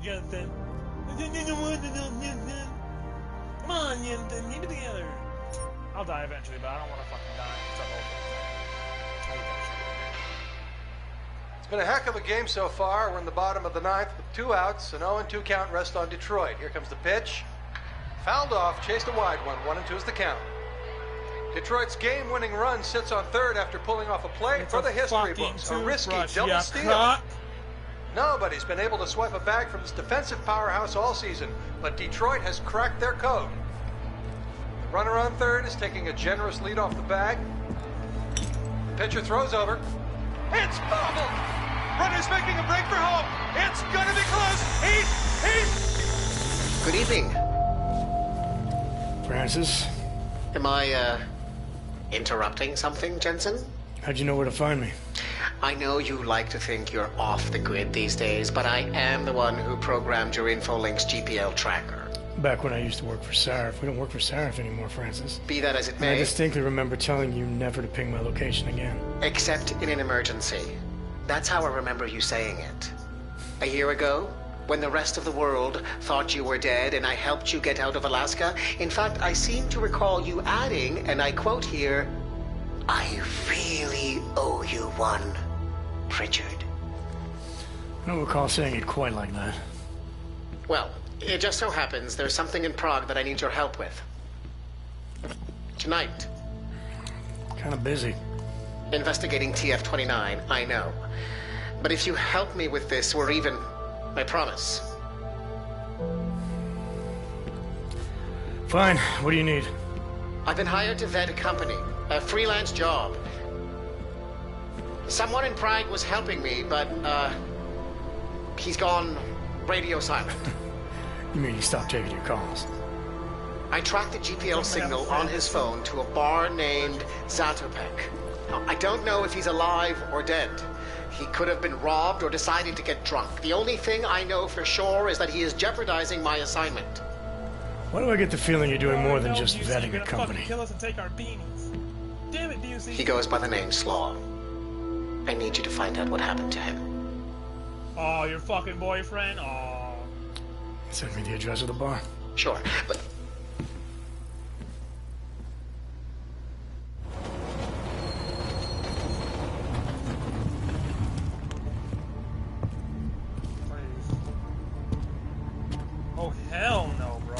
Jonathan. Come on, Jonathan, get it together. I'll die eventually, but I don't want to fucking die. It's It's been a heck of a game so far. We're in the bottom of the ninth with 2 outs. An 0-2 count rest on Detroit. Here comes the pitch. Fouled off, chased a wide one. 1-2 is the count. Detroit's game-winning run sits on third after pulling off a play for the history books. A risky double steal. Nobody's been able to swipe a bag from this defensive powerhouse all season, but Detroit has cracked their code. The runner on third is taking a generous lead off the bag. The pitcher throws over. It's bobbled! Runner's making a break for home. It's gonna be close. Heat! Good evening. Francis? Am I, interrupting something, Jensen? How'd you know where to find me? I know you like to think you're off the grid these days, but I am the one who programmed your Infolinks GPL tracker. Back when I used to work for Sarif. We don't work for Sarif anymore, Francis. Be that as it And may. I distinctly remember telling you never to ping my location again. Except in an emergency. That's how I remember you saying it. A year ago, when the rest of the world thought you were dead and I helped you get out of Alaska, in fact, I seem to recall you adding, and I quote here, "I really owe you one, Pritchard." I don't recall saying it quite like that. Well, it just so happens there's something in Prague that I need your help with. Tonight. Kind of busy. Investigating TF-29, I know. But if you help me with this, we're even. I promise. Fine. What do you need? I've been hired to vet a company. A freelance job. Someone in Prague was helping me, but, he's gone radio silent. You mean he stopped taking your calls? I tracked the GPL signal on his phone to a bar named Zatopek. Now, I don't know if he's alive or dead. He could have been robbed or decided to get drunk. The only thing I know for sure is that he is jeopardizing my assignment. Why do I get the feeling you're doing more than just vetting a company? Kill us and take our beanies. Damn it, DUC. He goes by the name Slaw. I need you to find out what happened to him. Oh, your fucking boyfriend? Oh. Send me the address of the bar. Sure, but... Oh, hell no, bro.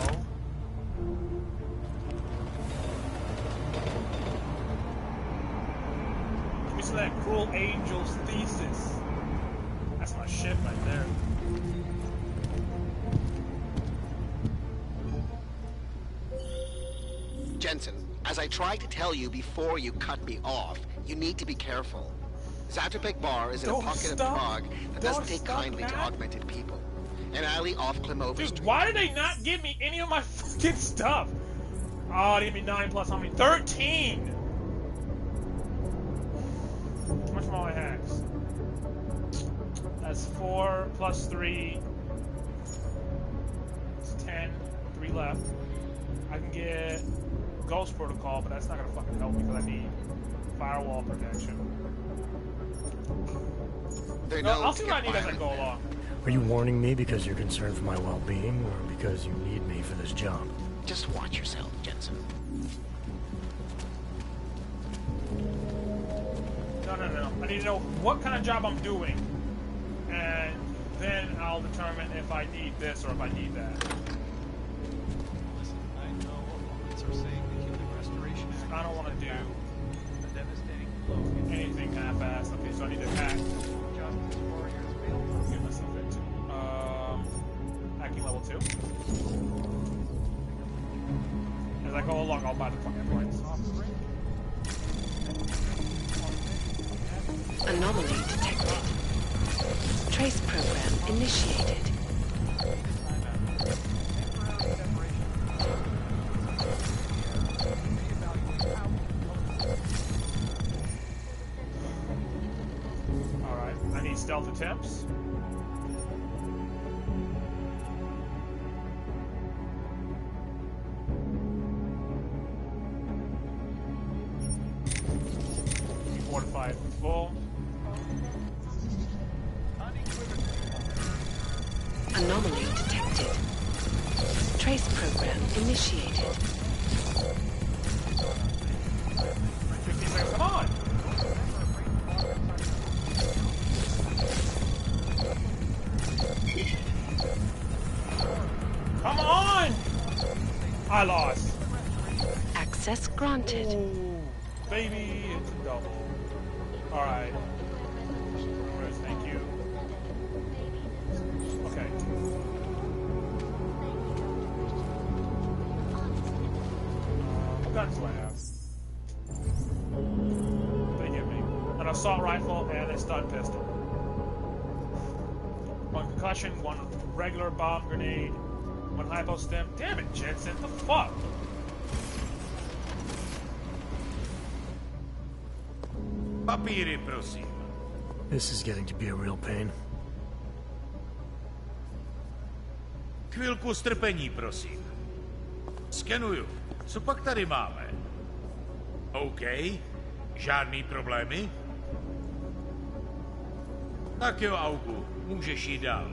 Give me some of that Cruel Angel's Thesis. That's my shit right there. Jensen, as I tried to tell you before you cut me off, you need to be careful. Zatopek Bar is in a pocket of Prague that doesn't take kindly to augmented people. An alley off Klimova Street. Dude, why did they not give me any of my fucking stuff? Oh, they gave me 9 plus how many? 13! How much of all my hacks? That's 4 plus 3. It's 10. 3 left. I can get Ghost Protocol, but that's not gonna fucking help me because I need firewall protection. No, I'll see what I need as I go along. Are you warning me because you're concerned for my well-being, or because you need me for this job? Just watch yourself, Jensen. No. I need to know what kind of job I'm doing, and then I'll determine if I need this or if I need that. Listen, I know opponents are saying the Healing Restoration Act. I don't want to do a devastating blow. anything half-assed. Okay, so I need to hack. Justice Warriors available. Get myself into hacking level 2. As I go along, I'll buy the fucking points. Anomaly detected. Trace program initiated. Alright, I need stealth attempts. Fortified full. Anomaly detected. Trace program initiated. 15 seconds, come on! Come on! I lost. Access granted. Ooh, baby, it's a double. Alright. Thank you. Okay. What guns do I have? They give me an assault rifle and a stun pistol. One concussion, one regular bomb grenade, one hypo stim. Damn it, Jensen, the fuck? Papíry, prosím. This is getting to be a real pain. Chvilku strpení, prosím. Skenuju. Co pak tady máme? OK. Žádný problémy? Tak jo, Augu. Můžeš jít dál.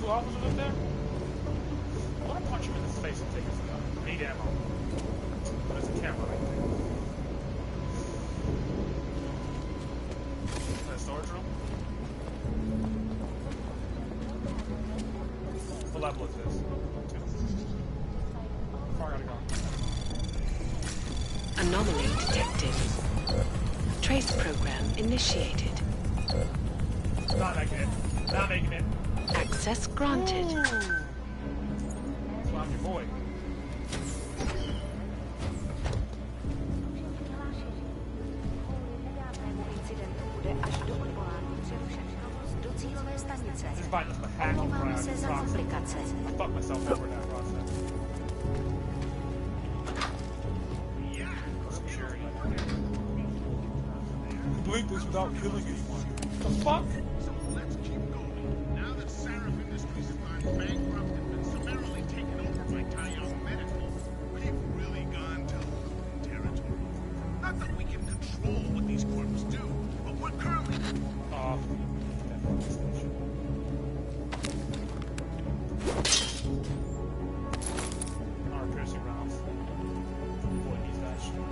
Two officers up there? I want to punch him in the face and take his gun. I need ammo. There's a camera right there. Is that a storage room? What level is this? 2. How far I gotta go? Anomaly detected. Trace program initiated. Not making it. Not making it. Access granted. Ooh. So I'm your boy. Just find this hacking crowd. I fucked myself over in that process. Security. Blink this without killing anyone. The fuck? So let's keep going. Now that Sarif Industries has gone bankrupt and been summarily taken over by Tyone Medical, we've really gone to Loon territory. Not that we can control what these corps do, but we're currently... Off. Armor piercing rounds. Boy needs that shit.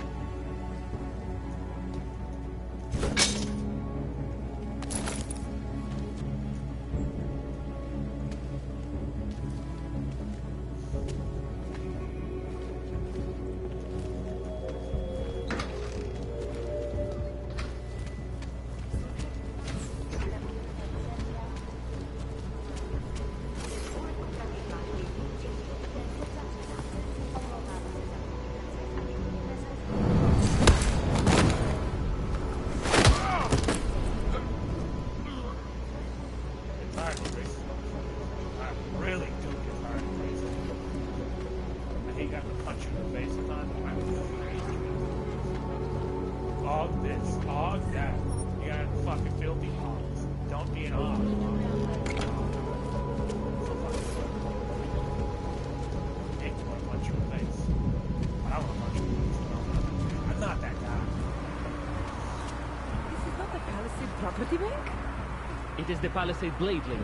It is the Palisade Blade Link.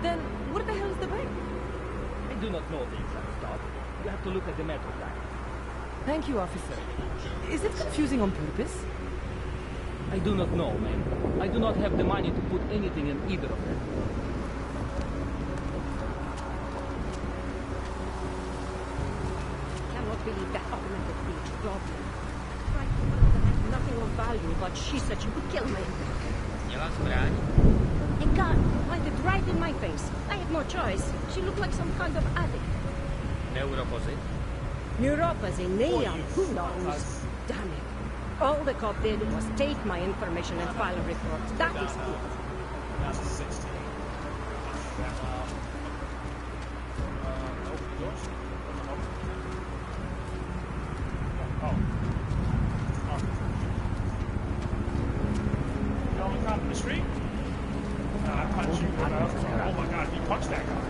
Then, where the hell is the bank? I do not know the exact stop. You have to look at the metro track. Thank you, officer. Is it confusing on purpose? I do not know, ma'am. I do not have the money to put anything in either of them. Cannot believe that augmented beach robbed me. Tried to put them had nothing of value, but she said she would kill me. Měla zbraň? A gun pointed right in my face. I had no choice. She looked like some kind of addict. Neuropozy? Neuropathy, neon, who knows? Damn it. All the cop did was take my information and file a report. That is it. That's 16. Open doors? Oh. You only cop in the street? I punched you. Oh my god, you punched that guy.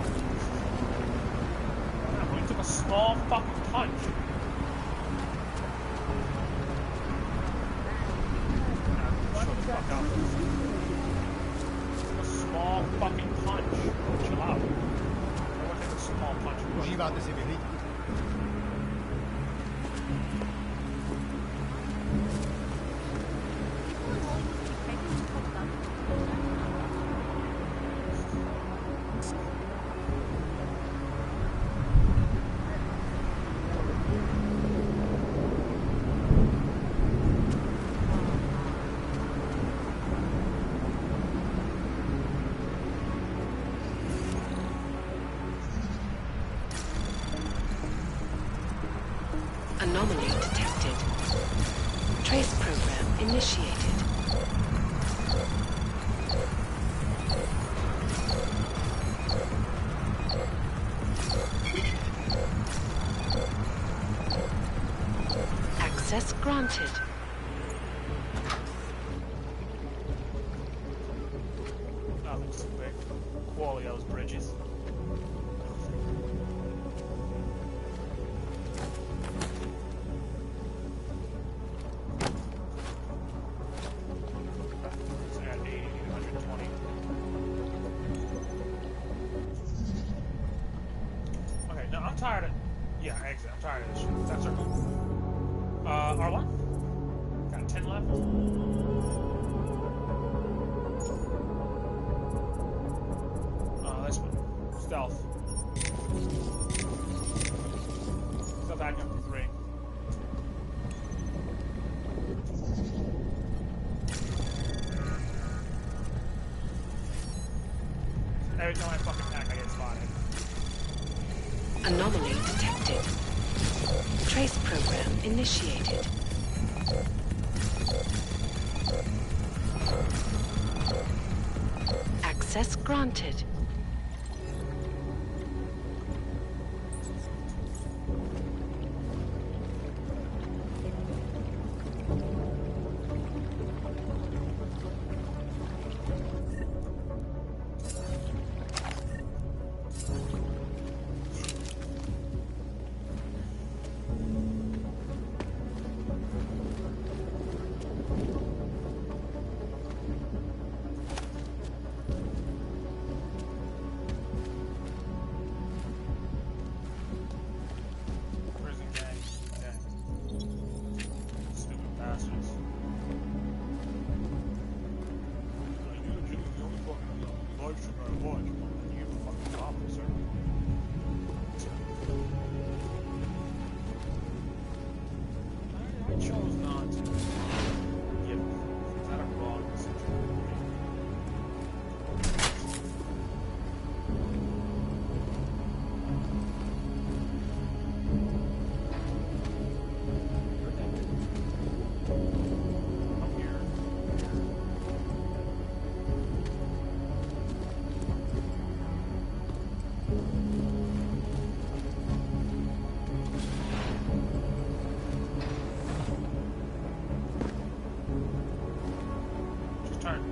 He took a small fucking punch. fucking punch. Chill out. I want to take a small punch. Užíváte si vyhlídku? Anomaly detected. Trace program initiated. Access granted. Nothing too big. Quality of those bridges. I'm tired of... Yeah, exit. I'm tired of this shit. That's our move. R1? Got 10 left. This one. Stealth. Stealth action for 3. Every time I fucking attack, I get spotted. Anomaly detected. Trace program initiated. Access granted.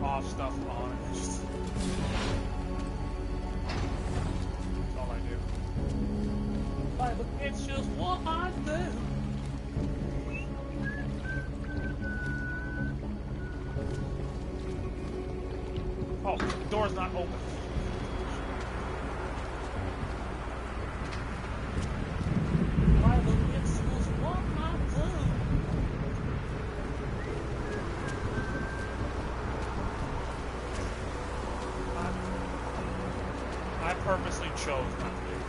Off stuff on. It's just... That's all I do. But it's just what I do. Oh, the door's not open. I purposely chose not to do it.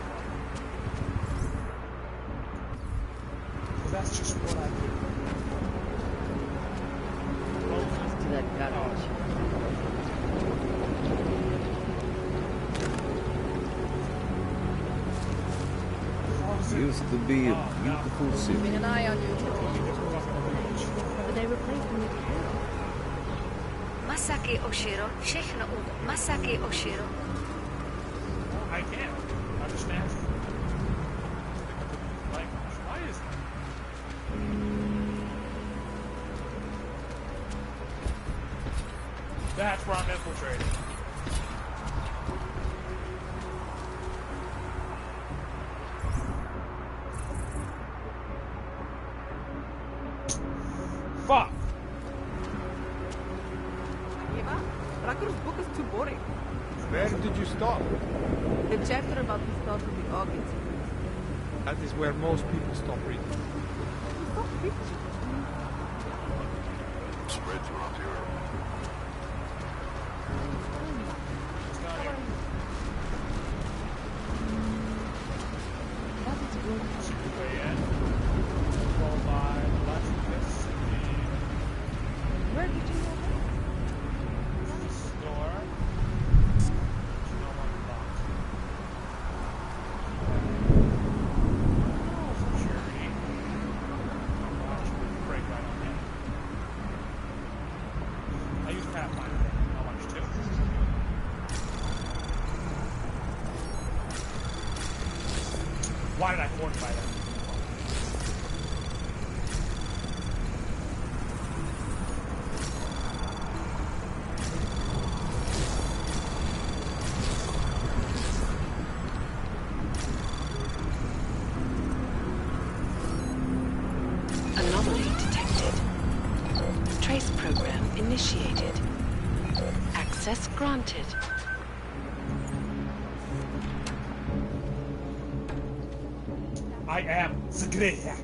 Because that's just what I do. Closest to that garage. Used to be a beautiful city. Keeping an eye on you. But they replaced me with hell. Masaki Oshiro, Sheikhna Ud, Masaki Oshiro. I can't understand. Language. Why is that? That's where I'm infiltrating. Fuck! Eva, Rakur's book is too boring. Where did you stop? The chapter about the start of the August. That is where most people stop reading. Stop reading. Spread throughout Europe. That is good. Where did you go? Store. I use Pathfinder. How much too? Why did I fortify that? Anomaly detected. Trace program initiated. Access granted. I am Zagreyak.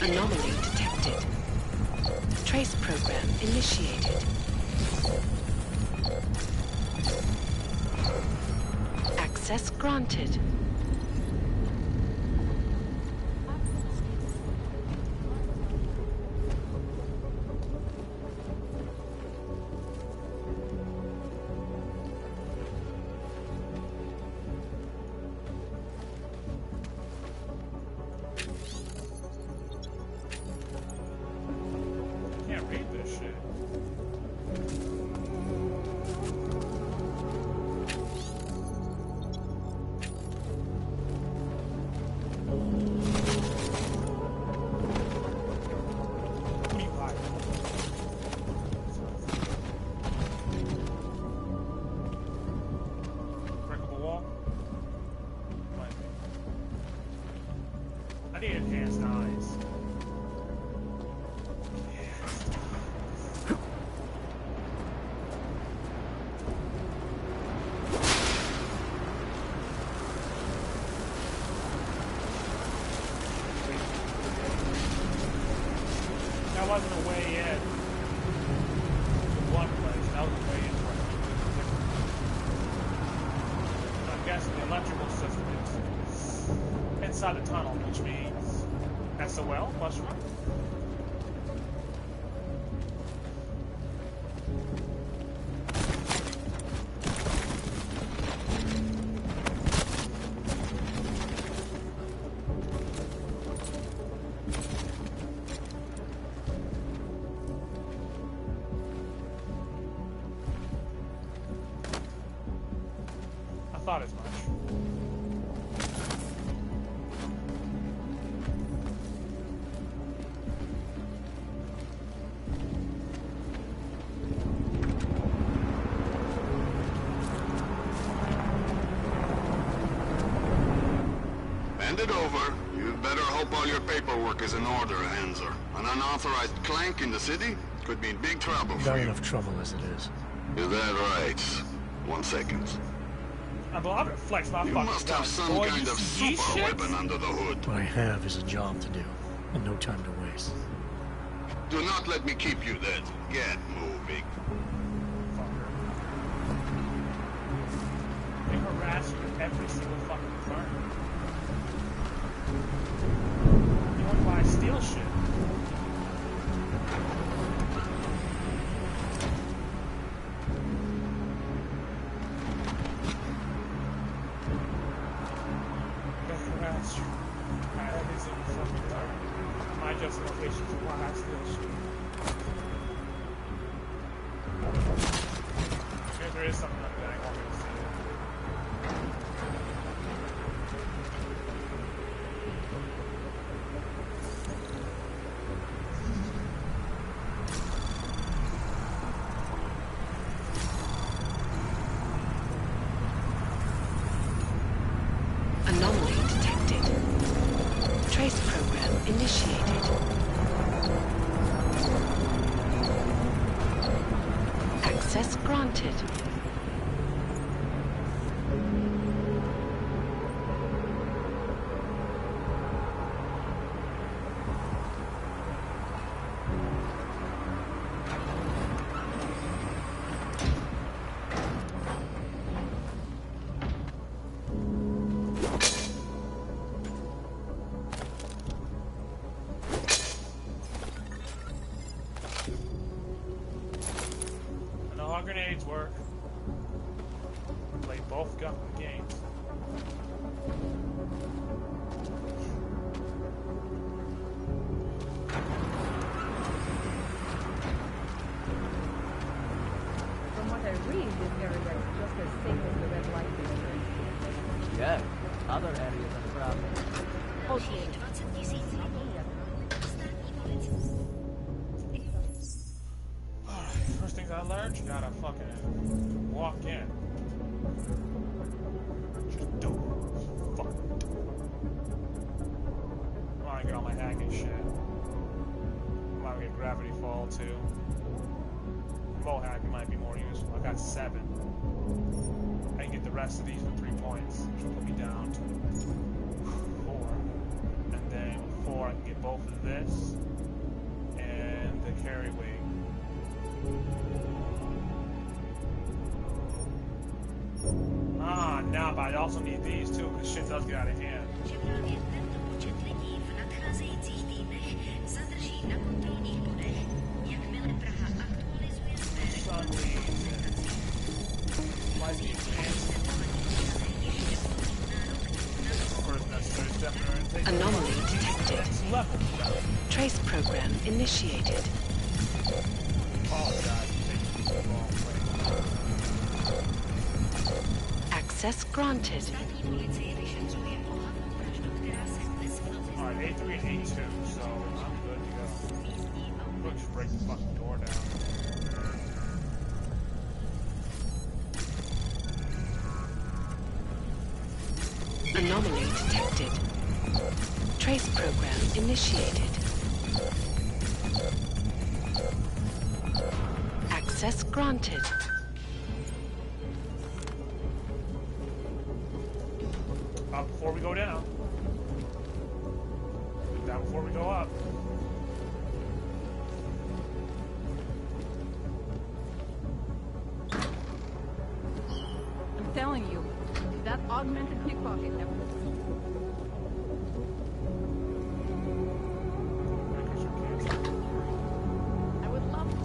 Anomaly detected. Trace program initiated. Access granted. Can't read this shit. What do you like? Breakable wall? Might be. I need enhanced eyes. That wasn't a way in to one place, that was a way in for a different. I'm guessing the electrical system is inside the tunnel, which means SOL, question mark? I thought as much. Hand it over. You'd better hope all your paperwork is in order, Hanser. An unauthorized clank in the city could mean big trouble for Got you. enough trouble as it is. Is that right? 1 second. I'm a bit flex my You fucking must have gun. some Boy, kind you of see these super shits? weapon under the hood. What I have is a job to do, and no time to waste. Do not let me keep you dead. Get moving. They harass you at every single fucking turn. You want to buy steal shit. They harass you at every single fucking turn. My justification for why I steal shit. Maybe there is something like that I want me to see. Access granted. I know how grenades work. Play both gun games. From what I read, this area is just as safe as the red light district. Yeah, other areas are crowded. Okay. Alright, first things I learned, you gotta fucking walk in. Just do it. Fuck do it. I wanna get all my hacking shit. I wanna get gravity fall too. Bow hacking might be more useful. I got 7. I can get the rest of these for 3 points, which will put me down to 4. And then 4 I can get both of this and the carry weight. Ah, now, but I also need these too, because shit does get out of hand. Anomaly detected. Trace program initiated. Access granted. Alright, A3 and A2, so I'm good to go. I'm going to break the fucking door down. Anomaly detected. Trace program initiated. Access granted. Before we go down. Down before we go up. I'm telling you, that augmented pickpocket never. I would love to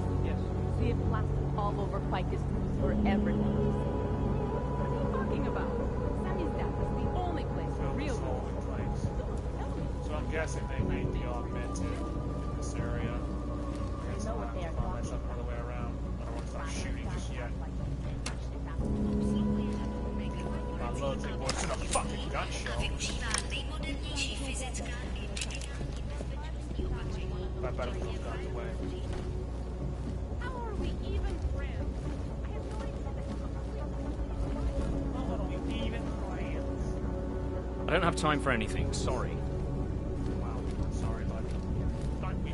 see it plastered all over Pike's news for everyone to see. What are you talking about? Sammy's death is the only place for real. So I'm guessing they made the augmented in this area. Okay, so I have to find myself another way around. I don't want to start shooting just yet. My loads like boys in a fucking gun show. I better put those guns away. How are we even friends? I have no idea. How are we even friends? I don't have time for anything, sorry. Wow, sorry, buddy. Not me.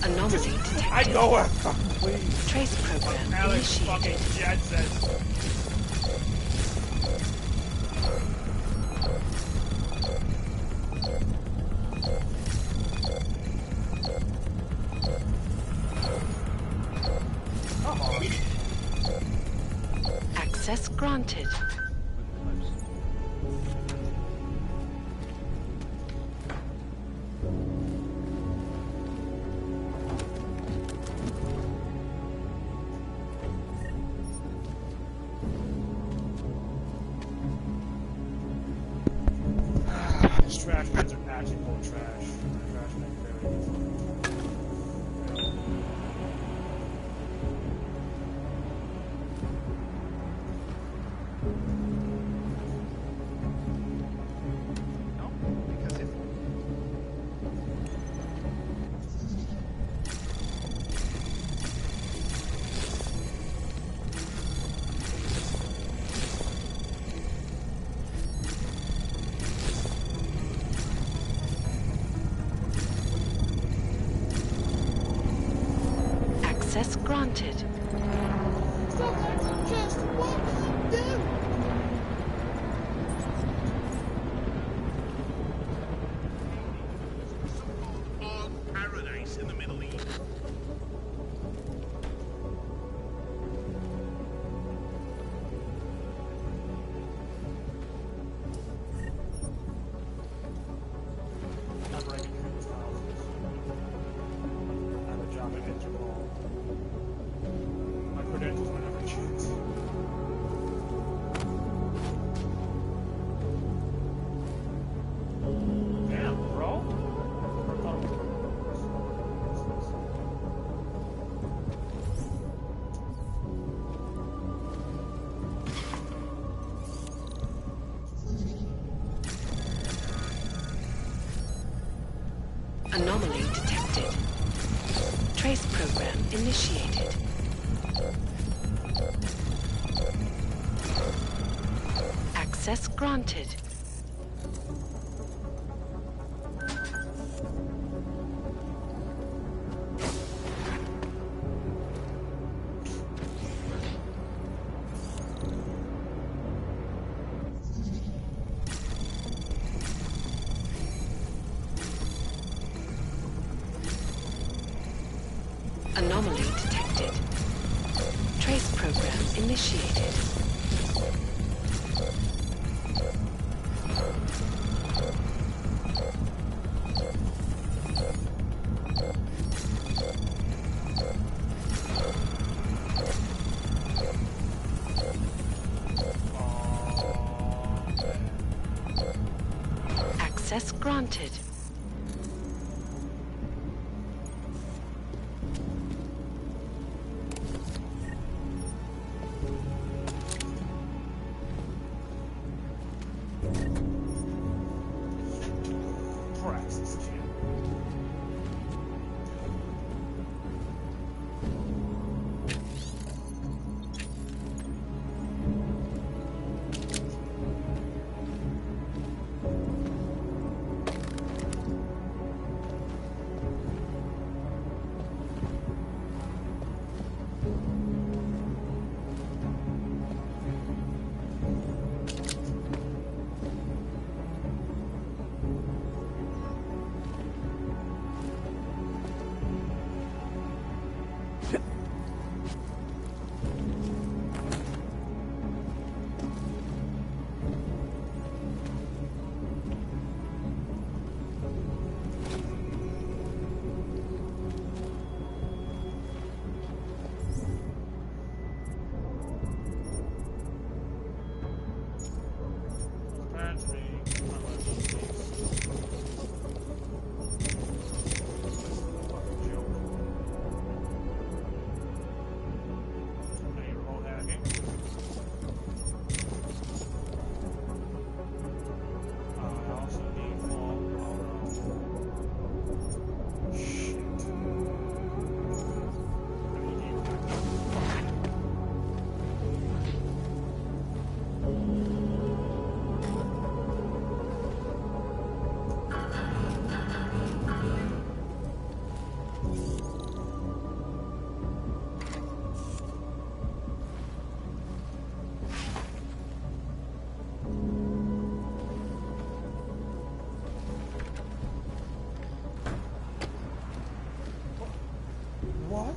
Anomaly detected. I know where fucking please. Trace program Alex fucking initiated. Jet says. Access granted. These trash bins are actually full of trash. Trash bin clearly. Access granted. Just what you do. Paradise in the Middle East. I'm breaking through these houses. I have a job at Interpol. My credentials were never checked. Damn, bro. Anomaly detected. Trace program initiated. Access granted. Anomaly detected. Trace program initiated. Access granted. Praxis kid. What?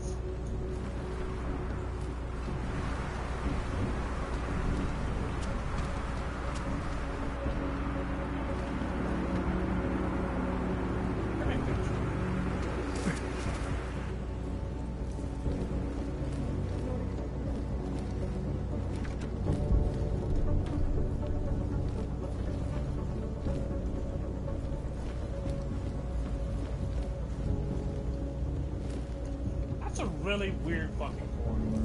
That's a really weird fucking corridor.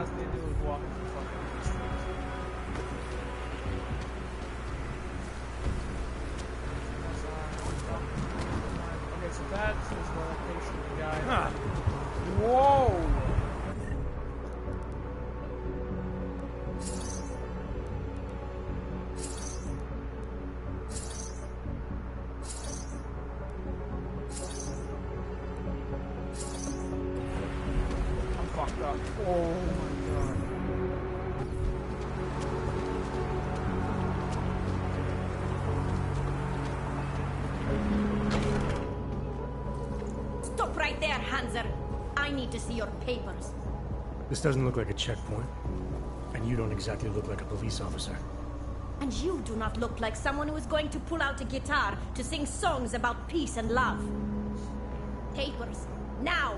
last thing to do is walk into the fucking street. Okay, so that is the location of the guy. Huh. Whoa! I'm fucked up. Oh my god. Stop right there, Hanser. I need to see your papers. This doesn't look like a checkpoint. And you don't exactly look like a police officer. And you do not look like someone who is going to pull out a guitar to sing songs about peace and love. Papers. Now!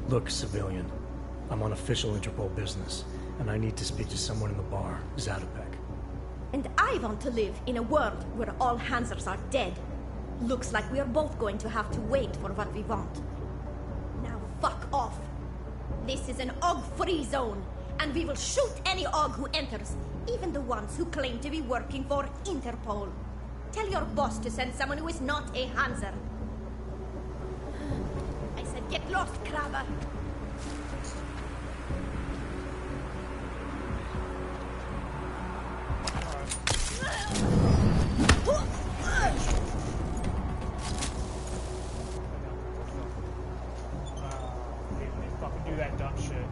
Look, civilian. I'm on official Interpol business, and I need to speak to someone in the bar, Zatopek. And I want to live in a world where all Hansers are dead. Looks like we are both going to have to wait for what we want. Now fuck off. This is an OG-free zone, and we will shoot any OG who enters, even the ones who claim to be working for Interpol. Tell your boss to send someone who is not a Hanser. I said get lost, Krabber. Hate when they fucking do that dumb shit.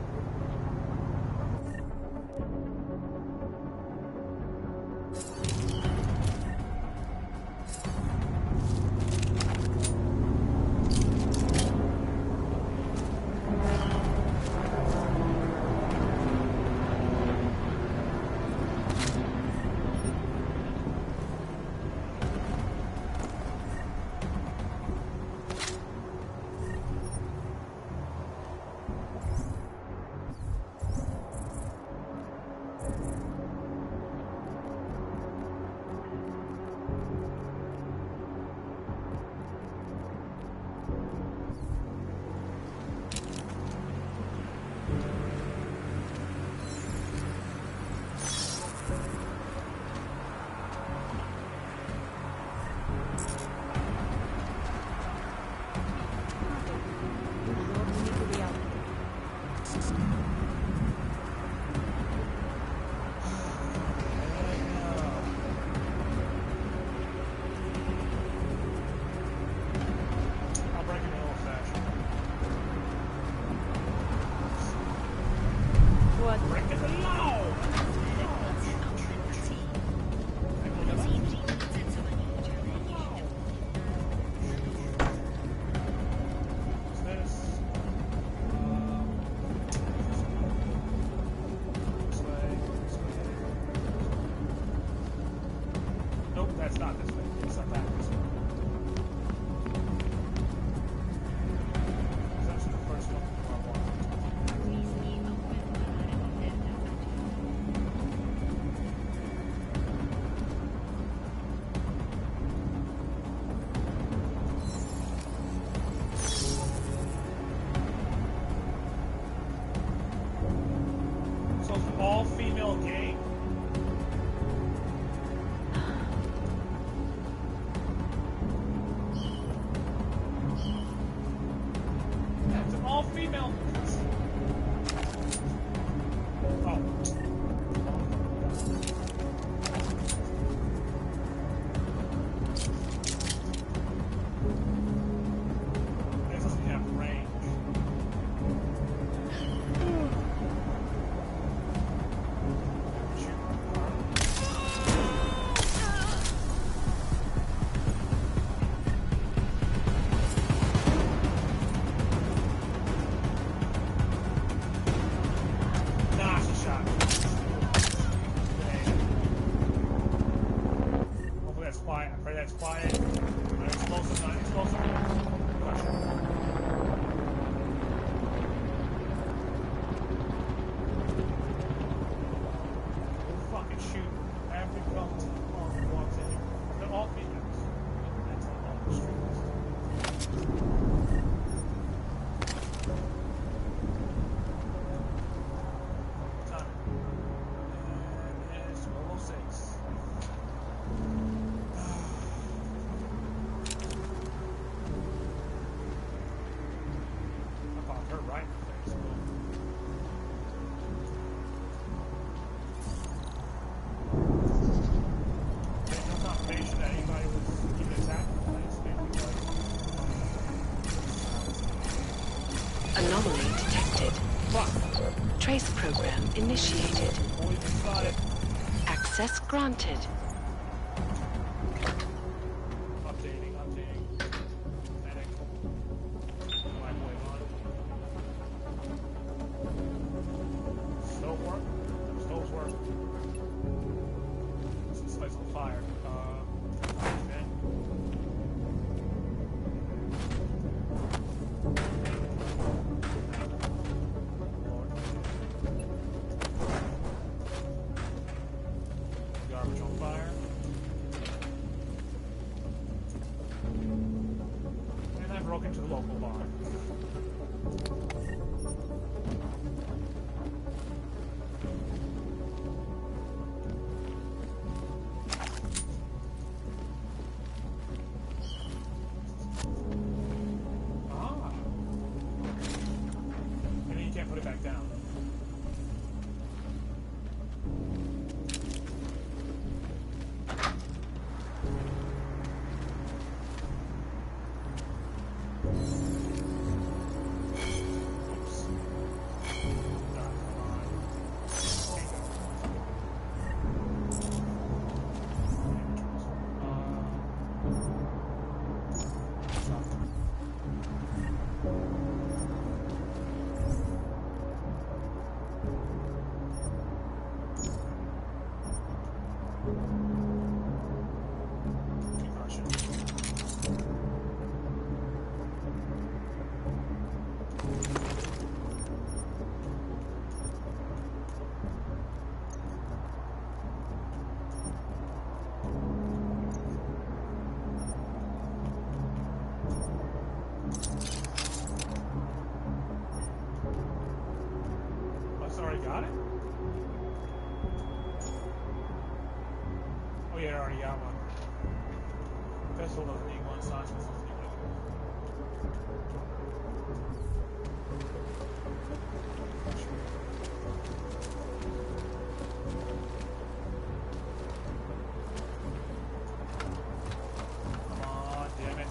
I'll break it in old fashion. What? Breaking the law! What's this? This way. Nope, that's not this way. It's not that this way. That's the first one I want. So it's an all-female gang. Yeah, it's an all-female. Oh. This doesn't have range. Anomaly detected. Fuck. Trace program initiated. Boy, you spotted. Access granted. Updating. Medic. Light wave on. Stove work? Stoves work. This place on fire. Okay. Garbage on fire. And I broke into the local bar. Ah. And then you can't put it back down. Already got it? Oh yeah, I already got one. Pistol doesn't need one, Science pistol doesn't need one. Come on, damn it.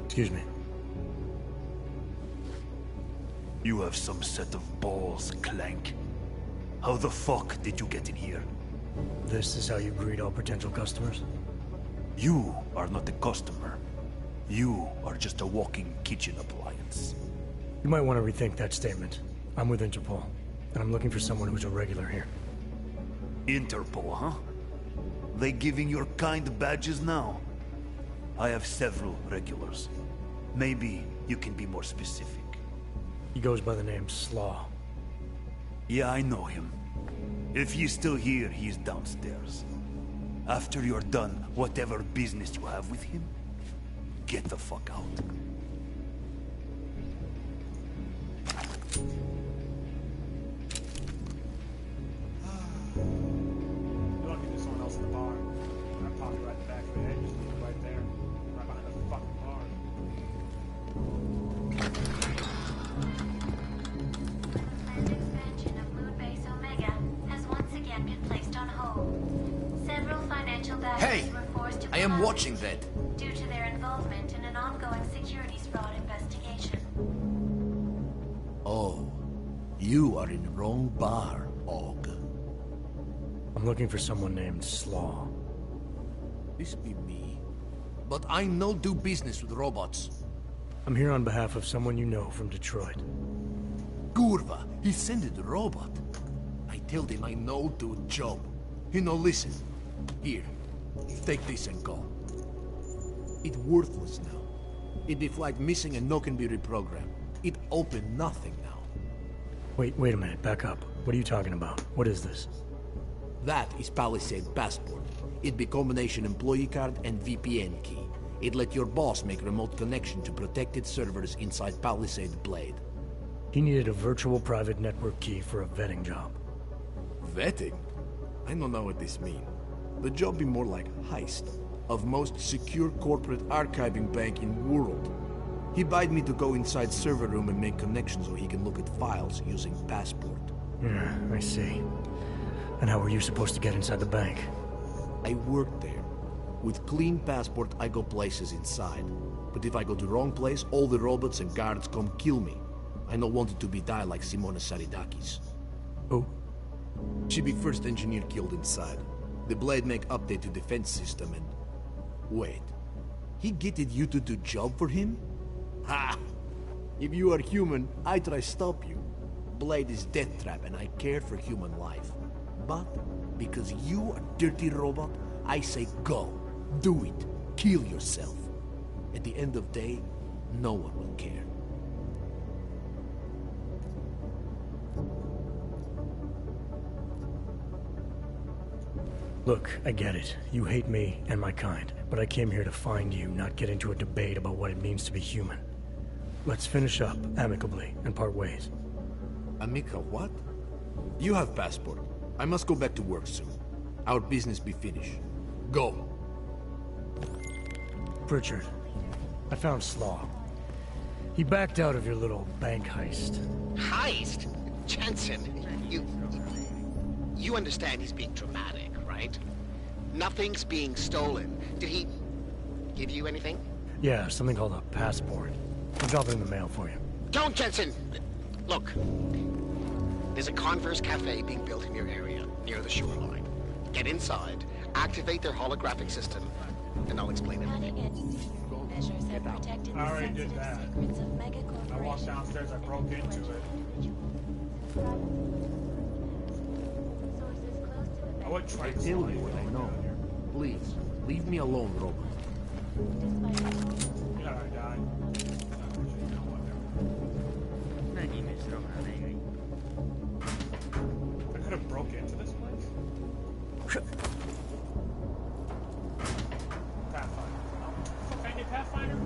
Excuse me. You have some set of balls, Clank. How the fuck did you get in here? This is how you greet all potential customers? You are not a customer. You are just a walking kitchen appliance. You might want to rethink that statement. I'm with Interpol, and I'm looking for someone who's a regular here. Interpol, huh? They giving your kind badges now? I have several regulars. Maybe you can be more specific. He goes by the name Slaw. Yeah, I know him. If he's still here, he's downstairs. After you're done, whatever business you have with him, get the fuck out. You want to get someone else in the bar? I'll pop you right in the back of the head. Just leave it right there. Right behind the fucking bar. Planned expansion of Moon Base Omega has once again been placed on hold. Several financial backers Hey! were forced to I am pull out watching that. due to their involvement in an ongoing securities fraud investigation. Oh, you are in the wrong bar, Og. I'm looking for someone named Slaw. This be me. But I no do business with robots. I'm here on behalf of someone you know from Detroit. Kurva, he sent the robot. I told him I no do job. He no listen. Here, take this and go. It's worthless now. It be flagged missing and no can be reprogrammed. It opened nothing now. Wait a minute, back up. What are you talking about? What is this? That is Palisade Passport. It be combination employee card and VPN key. It let your boss make remote connection to protected servers inside Palisade Blade. He needed a virtual private network key for a vetting job. Vetting? I don't know what this mean. The job be more like heist of most secure corporate archiving bank in world. He bade me to go inside server room and make connections so he can look at files using Passport. Yeah, I see. And how were you supposed to get inside the bank? I worked there. With clean Passport, I go places inside. But if I go to wrong place, all the robots and guards come kill me. I no wanted to be die like Simona Saridakis. Who? She be first engineer killed inside. The Blade make update to defense system and... Wait. He getted you to do job for him? Ha! If you are human, I try stop you. Blade is death trap and I care for human life. But, because you are dirty robot, I say go. Do it. Kill yourself. At the end of day, no one will care. Look, I get it. You hate me and my kind, but I came here to find you, not get into a debate about what it means to be human. Let's finish up, amicably, and part ways. Amica, what? You have Passport. I must go back to work soon. Our business be finished. Go. Pritchard, I found Slaw. He backed out of your little bank heist. Heist? Jensen, you understand he's being dramatic, right? Nothing's being stolen. Did he give you anything? Yeah, something called a passport. I'll drop it in the mail for you. Don't, Jensen! Look, there's a Converse cafe being built in your area, near the shoreline. Get inside, activate their holographic system, and I'll explain everything. I already did that. I walked downstairs, I broke into it. I would try to tell you what I know. Please, leave me alone, Robert. You know I died. I could have broke into this place? Pathfinder. Oh, can I get Pathfinder?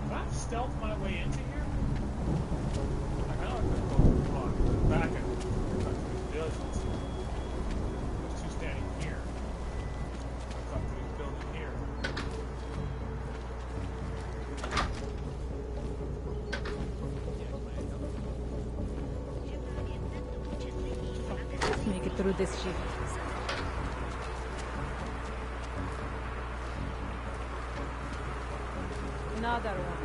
Can I stealth my way into here? I know I could go back and diligence. Those two standing here. I'll come to this building here. Let's make it through this shit. Another one.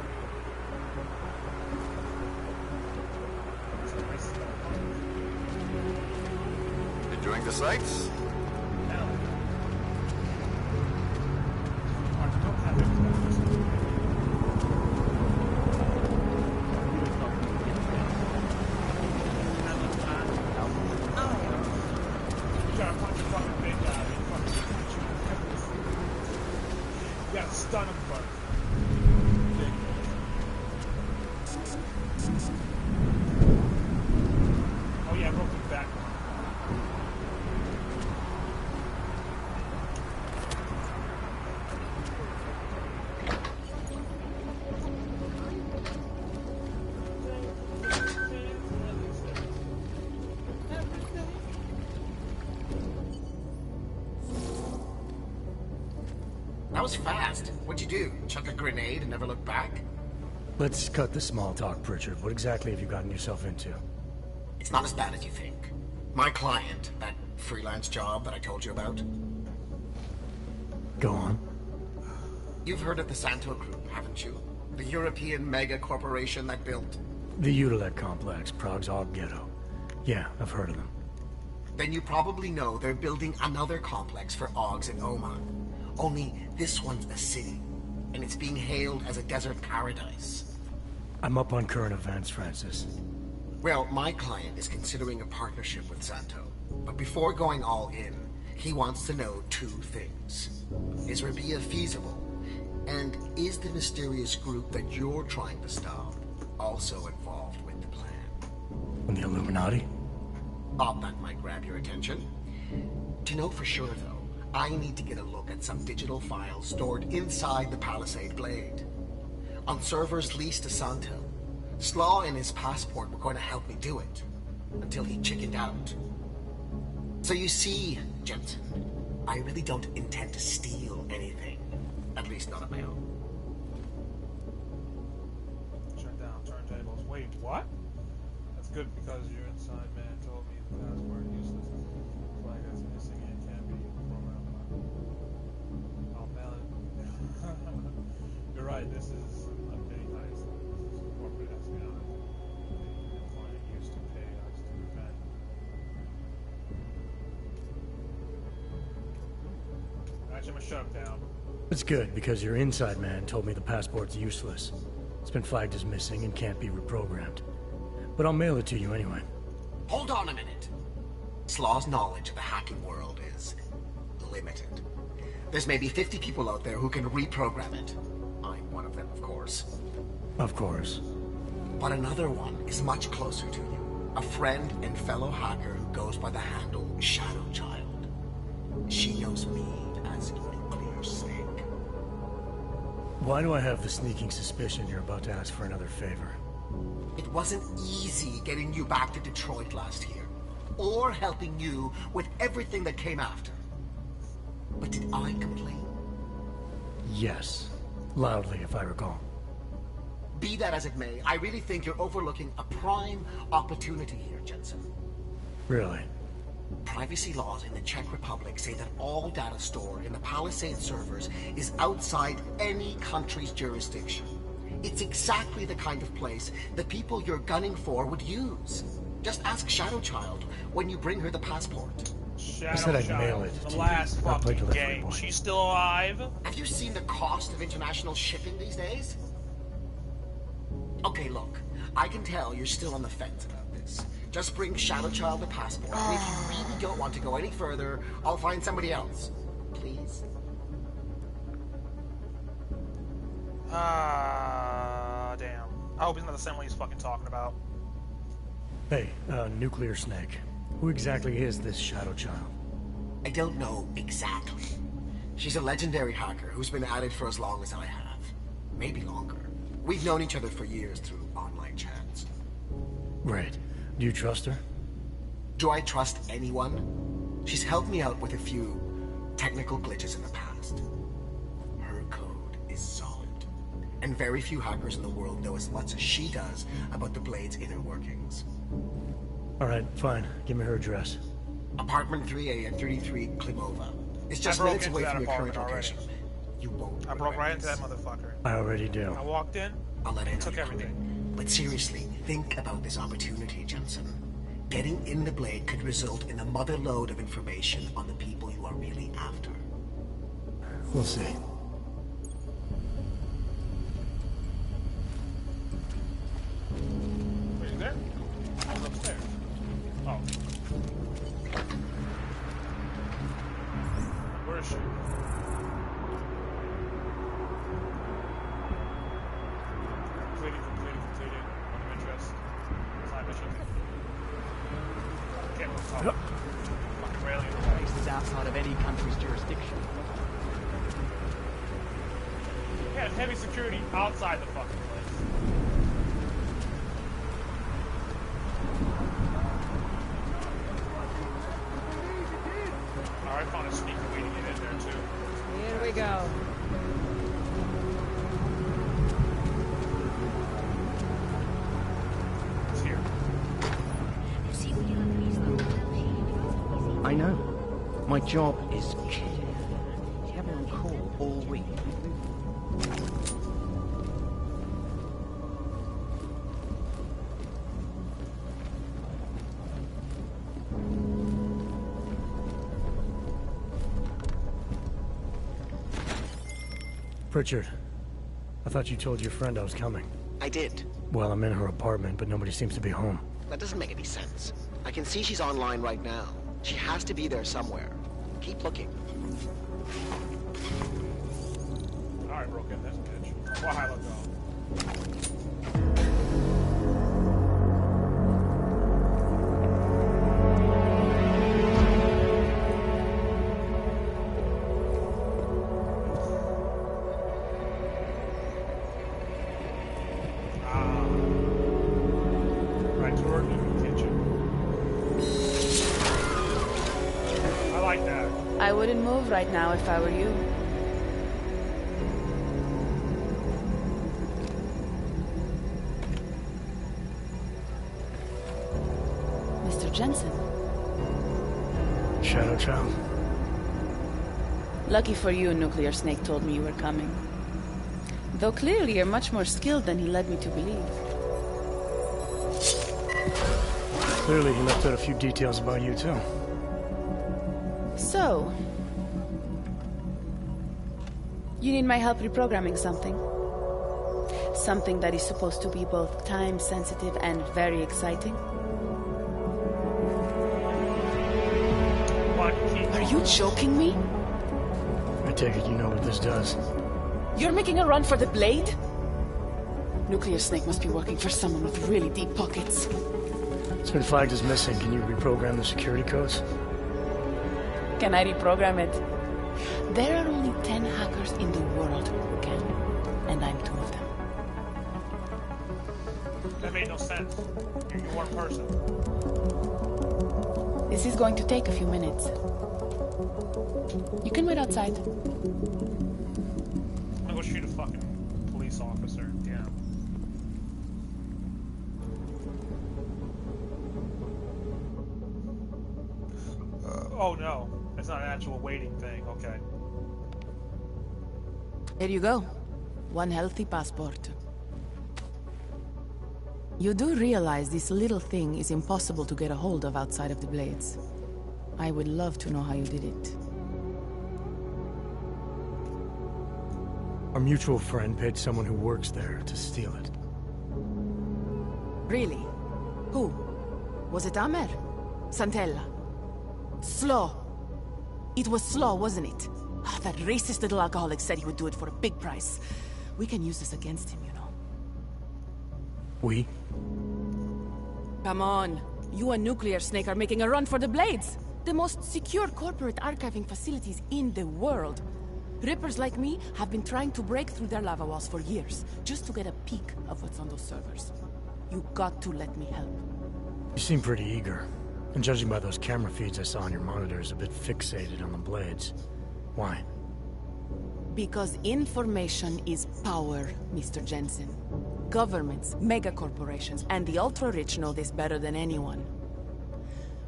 Enjoying the sights? You gotta stun him first. Oh yeah, I broke his back. That was fast. What'd you do? Chuck a grenade and never look back? Let's cut the small talk, Pritchard. What exactly have you gotten yourself into? It's not as bad as you think. My client, that freelance job that I told you about. Go on. You've heard of the Santo Group, haven't you? The European mega corporation that built... The Utilec complex, Prague's Og Ghetto. Yeah, I've heard of them. Then you probably know they're building another complex for Ogs in Oman. Only this one's a city, and it's being hailed as a desert paradise. I'm up on current events, Francis. Well, my client is considering a partnership with Santo. But before going all in, He wants to know two things. Is Rabia feasible? And is the mysterious group that you're trying to stop also involved with the plan? And the Illuminati? Thought that might grab your attention. To know for sure, though, I need to get a look at some digital files stored inside the Palisade Blade. On servers leased to Santo, Slaw and his passport were going to help me do it, until he chickened out. So you see, Jensen, I really don't intend to steal anything. At least not of my own. Shut down turntables. Wait, what? That's good because your inside man told me the password useless. Flag that's missing and can't be programmed. I'll mail it. You're right, this is a big heist. This is corporate espionage. The client used to pay us to defend. Actually, I'm gonna shut him down. It's good, because your inside man told me the passport's useless. It's been flagged as missing and can't be reprogrammed. But I'll mail it to you anyway. Hold on a minute. Slaw's knowledge of the hacking world is limited. There's maybe 50 people out there who can reprogram it. I'm one of them, of course. Of course. But another one is much closer to you. A friend and fellow hacker who goes by the handle Shadow Child. She knows me as Nuclear Snake. Why do I have the sneaking suspicion you're about to ask for another favor? It wasn't easy getting you back to Detroit last year, or helping you with everything that came after. But did I complain? Yes. Loudly, if I recall. Be that as it may, I really think you're overlooking a prime opportunity here, Jensen. Really? Privacy laws in the Czech Republic say that all data stored in the Palisade servers is outside any country's jurisdiction. It's exactly the kind of place the people you're gunning for would use. Just ask Shadow Child when you bring her the passport. I said I'd mail it to The you. last Not play fucking delivery game. boy. She's still alive? Have you seen the cost of international shipping these days? Okay, look. I can tell you're still on the fence about this. Just bring Shadow Child the passport. And if you really don't want to go any further, I'll find somebody else. Please? Damn. I hope he's not the same one he's fucking talking about. Hey, Nuclear Snake. Who exactly is this Shadow Child? I don't know exactly. She's a legendary hacker who's been at it for as long as I have. Maybe longer. We've known each other for years through online chats. Right. Do you trust her? Do I trust anyone? She's helped me out with a few technical glitches in the past. Her code is solid. And very few hackers in the world know as much as she does about the Blade's inner workings. Alright, fine. Give me her address. Apartment 3A at 33 Klimova. It's just minutes away from your current location. You won't. I broke right into that motherfucker. I already do. I walked in, I'll let it took everything. But seriously, think about this opportunity, Jensen. Getting in the Blade could result in a mother lode of information on the people you are really after. We'll see. Wait, you there? I was upstairs. Oh. Where is she? Completed. Point of interest. Side mission. Can't move top. Fucking railing. This is outside of any country's jurisdiction. Yeah, heavy security outside the fucking place. Alright, found a sneaky way to get in there too. Here we go. It's here. I know. My job is key. You have me on call all week. Pritchard, I thought you told your friend I was coming. I did. Well, I'm in her apartment, but nobody seems to be home. That doesn't make any sense. I can see she's online right now. She has to be there somewhere. Keep looking. Alright, broke in this bitch. Why let go? Right to our new kitchen. I like that. I wouldn't move right now if I were you. Mr. Jensen. Shadow Child. Lucky for you, Nuclear Snake told me you were coming. Though clearly you're much more skilled than he led me to believe. Clearly he left out a few details about you, too. So... you need my help reprogramming something. Something that is supposed to be both time-sensitive and very exciting. Are you joking me? I take it you know what this does. You're making a run for the blade? Nuclear Snake must be working for someone with really deep pockets. It's been flagged as missing. Can you reprogram the security codes? Can I reprogram it? There are only 10 hackers in the world who can, and I'm 2 of them. That made no sense. You're one person. This is going to take a few minutes. You can wait outside. I'm gonna go shoot a fucking police officer. Damn. Oh no, it's not an actual waiting thing. Okay. Here you go. 1 healthy passport. You do realize this little thing is impossible to get a hold of outside of the Blades. I would love to know how you did it. Our mutual friend paid someone who works there to steal it. Really? Who? Was it Amer? Santella? Slaw? It was Slaw, wasn't it? Ah, that racist little alcoholic said he would do it for a big price. We can use this against him, you know. We? Come on. You and Nuclear Snake are making a run for the Blades. The most secure corporate archiving facilities in the world. Rippers like me have been trying to break through their lava walls for years, just to get a peek of what's on those servers. You got to let me help. You seem pretty eager. And judging by those camera feeds I saw on your monitors, a bit fixated on the Blades. Why? Because information is power, Mr. Jensen. Governments, megacorporations, and the ultra-rich know this better than anyone.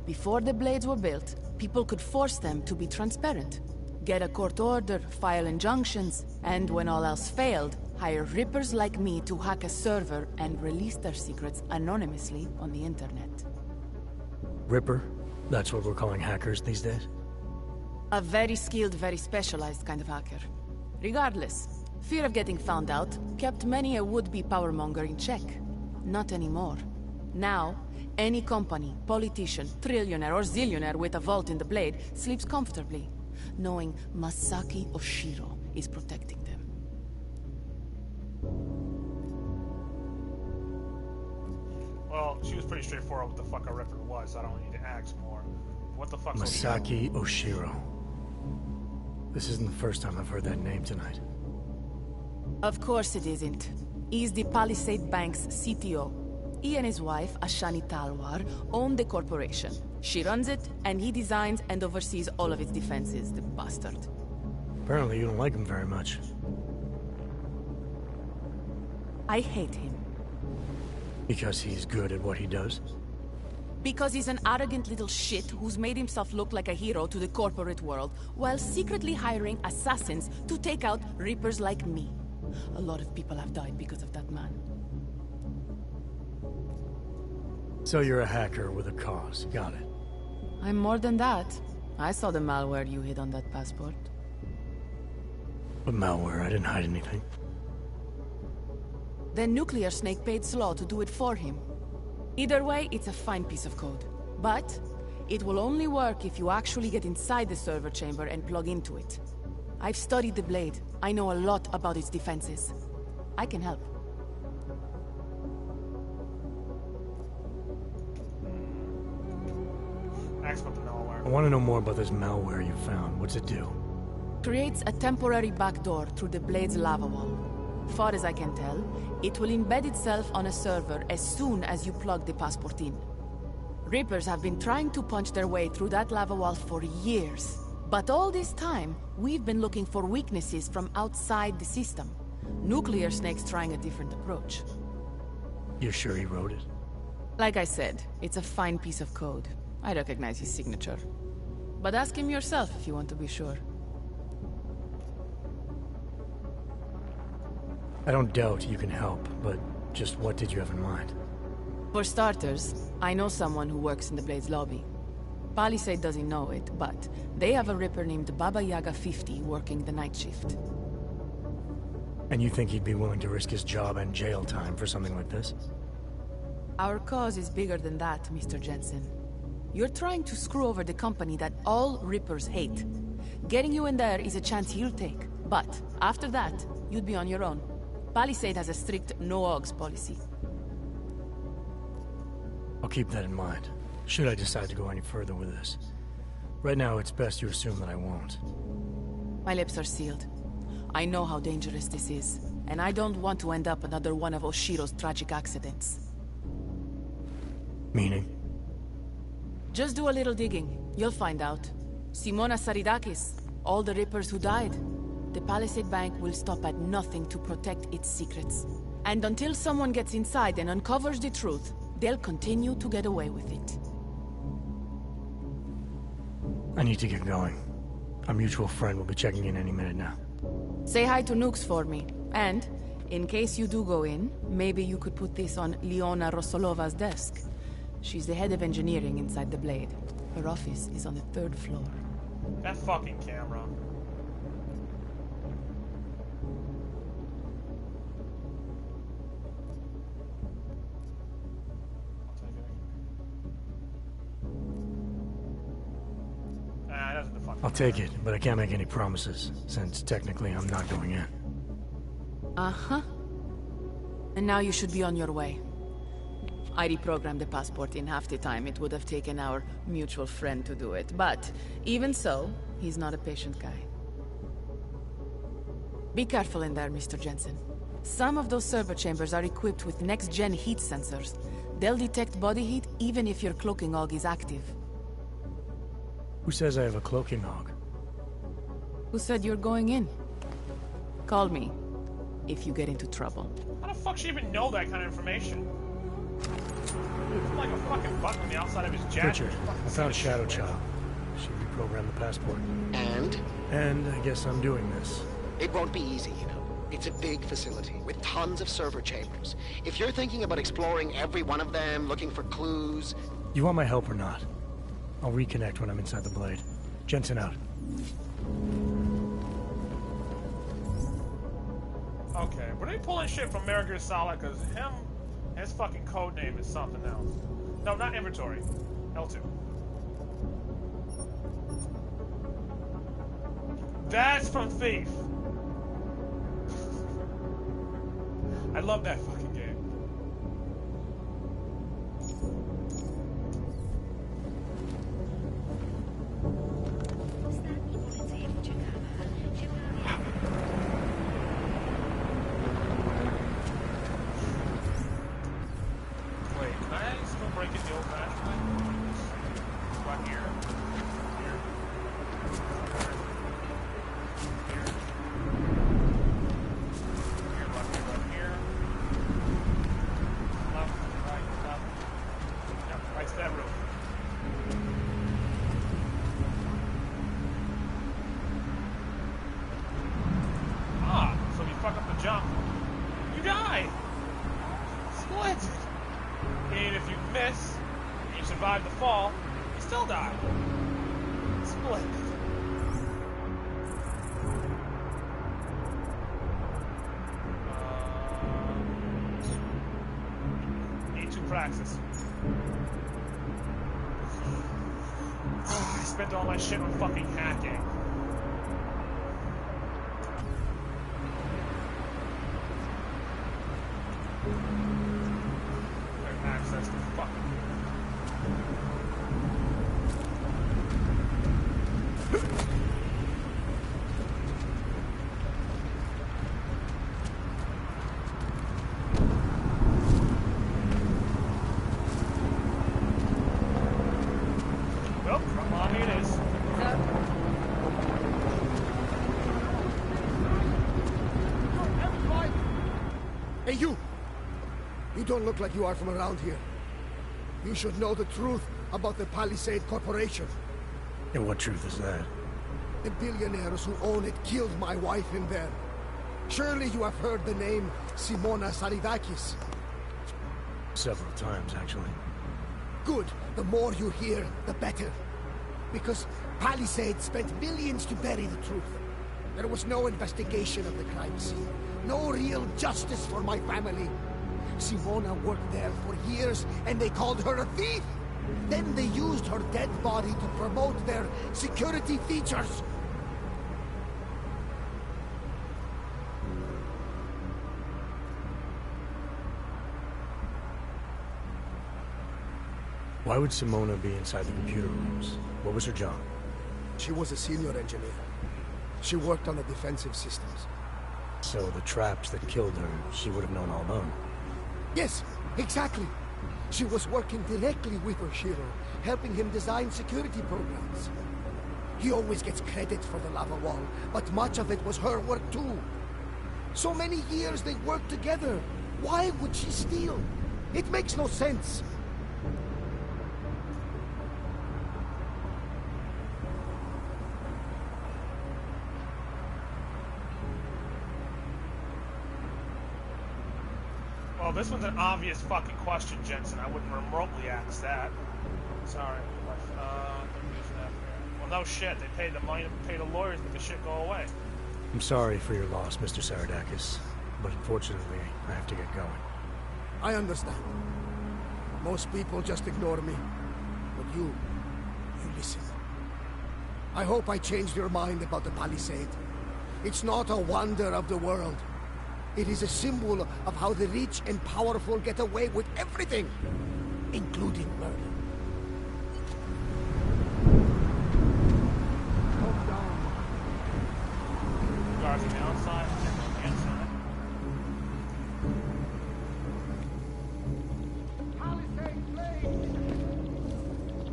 Before the Blades were built, people could force them to be transparent. Get a court order, file injunctions, and when all else failed, hire rippers like me to hack a server and release their secrets anonymously on the internet. Ripper? That's what we're calling hackers these days? A very skilled, very specialized kind of hacker. Regardless, fear of getting found out kept many a would-be powermonger in check. Not anymore. Now, any company, politician, trillionaire or zillionaire with a vault in the Blade sleeps comfortably, knowing Masaki Oshiro is protecting them. Well, she was pretty straightforward what the fuck a Ripper was, so I don't need to ask more. What the fuck's Masaki Oshiro. This isn't the first time I've heard that name tonight. Of course it isn't. He's the Palisade Bank's CTO. He and his wife, Ashani Talwar, own the corporation. She runs it, and he designs and oversees all of its defenses, the bastard. Apparently you don't like him very much. I hate him. Because he's good at what he does? Because he's an arrogant little shit who's made himself look like a hero to the corporate world, while secretly hiring assassins to take out Rippers like me. A lot of people have died because of that man. So you're a hacker with a cause. Got it. I'm more than that. I saw the malware you hid on that passport. But malware? I didn't hide anything. Then Nuclear Snake paid Slaw to do it for him. Either way, it's a fine piece of code. But It will only work if you actually get inside the server chamber and plug into it. I've studied the Blade. I know a lot about its defenses. I can help. Ask about the malware. I want to know more about this malware you found. What's it do? Creates a temporary backdoor through the Blade's lava wall. Far as I can tell, it will embed itself on a server as soon as you plug the passport in. Reapers have been trying to punch their way through that lava wall for years. But all this time, we've been looking for weaknesses from outside the system. Nuclear Snake's trying a different approach. You're sure he wrote it? Like I said, it's a fine piece of code. I recognize his signature. But ask him yourself if you want to be sure. I don't doubt you can help, but just what did you have in mind? For starters, I know someone who works in the Blade's lobby. Palisade doesn't know it, but they have a Ripper named Baba Yaga 50 working the night shift. And you think he'd be willing to risk his job and jail time for something like this? Our cause is bigger than that, Mr. Jensen. You're trying to screw over the company that all Rippers hate. Getting you in there is a chance he'll take, but after that, you'd be on your own. Palisade has a strict no-OGS policy. I'll keep that in mind, should I decide to go any further with this. Right now, it's best you assume that I won't. My lips are sealed. I know how dangerous this is, and I don't want to end up another one of Oshiro's tragic accidents. Meaning? Just do a little digging. You'll find out. Simona Saridakis, all the Rippers who died. The Palisade Bank will stop at nothing to protect its secrets. And until someone gets inside and uncovers the truth, they'll continue to get away with it. I need to get going. Our mutual friend will be checking in any minute now. Say hi to Nooks for me. And, in case you do go in, maybe you could put this on Leona Rosolova's desk. She's the head of engineering inside the Blade. Her office is on the 3rd floor. That fucking camera. I'll take it, but I can't make any promises, since technically I'm not going in. Uh-huh. And now you should be on your way. I reprogrammed the passport in half the time it would have taken our mutual friend to do it, but even so, he's not a patient guy. Be careful in there, Mr. Jensen. Some of those server chambers are equipped with next-gen heat sensors. They'll detect body heat even if your cloaking AUG is active. Who says I have a cloaking AUG? Who said you're going in? Call me, if you get into trouble. How the fuck should you even know that kind of information? It's like a fucking button on the outside of his jacket. Richard, I found Shadow Child. She reprogrammed the passport. And? And I guess I'm doing this. It won't be easy, you know. It's a big facility with tons of server chambers. If you're thinking about exploring every one of them, looking for clues... You want my help or not? I'll reconnect when I'm inside the Blade. Jensen out. Okay, but they pulling shit from Metal Solid because his fucking code name is something else. No, not inventory. L2. That's from Thief. I love that fucking game. spent all my shit on fucking hacking. Access to fucking... Well, from lobby it is. Hey, you! You don't look like you are from around here. You should know the truth about the Palisade Corporation. And what truth is that? The billionaires who own it killed my wife in there. Surely you have heard the name Simona Saridakis. Several times, actually. Good. The more you hear, the better. Because Palisade spent millions to bury the truth. There was no investigation of the crime scene. No real justice for my family. Simona worked there for years, and they called her a thief! Then they used her dead body to promote their security features! Why would Simona be inside the computer rooms? What was her job? She was a senior engineer. She worked on the defensive systems. So the traps that killed her, she would have known all along. Yes, exactly. She was working directly with Oshiro, helping him design security programs. He always gets credit for the lava wall, but much of it was her work too. So many years they worked together. Why would she steal? It makes no sense. Well, this one's an obvious fucking question, Jensen. I wouldn't remotely ask that. Sorry. Well, no shit. They paid the money to pay the lawyers to make the shit go away. I'm sorry for your loss, Mr. Saridakis, but unfortunately, I have to get going. I understand. Most people just ignore me. But you listen. I hope I changed your mind about the Palisade. It's not a wonder of the world. It is a symbol of how the rich and powerful get away with everything, including murder. Calm down. Guards on the outside, check on the inside.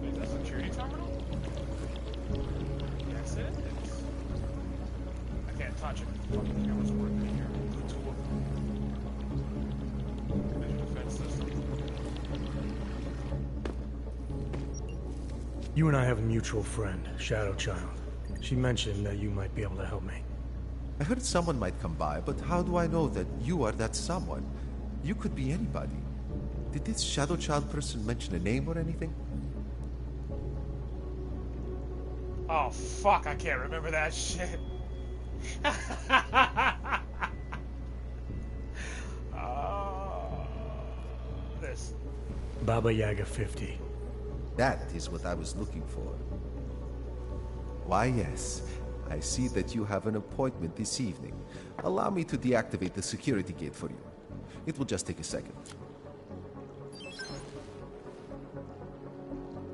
Is that a security terminal? Yes, it is. I can't touch it. Fucking cameras are working in here. You and I have a mutual friend, Shadow Child. She mentioned that you might be able to help me. I heard someone might come by, but how do I know that you are that someone? You could be anybody. Did this Shadow Child person mention a name or anything? Oh, fuck, I can't remember that shit. This. Baba Yaga 50. That is what I was looking for. Why, yes. I see that you have an appointment this evening. Allow me to deactivate the security gate for you. It will just take a second.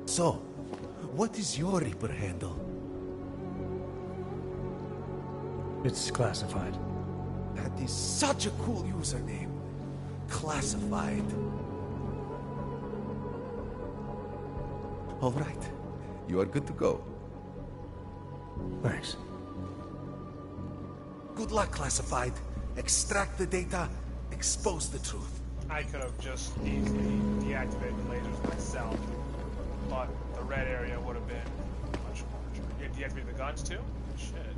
So, what is your Reaper handle? It's classified. That is such a cool username. Classified. All right. You are good to go. Thanks. Good luck, Classified. Extract the data, expose the truth. I could have just easily deactivated the lasers myself, but the red area would have been much larger. You deactivated the guns too? Shit.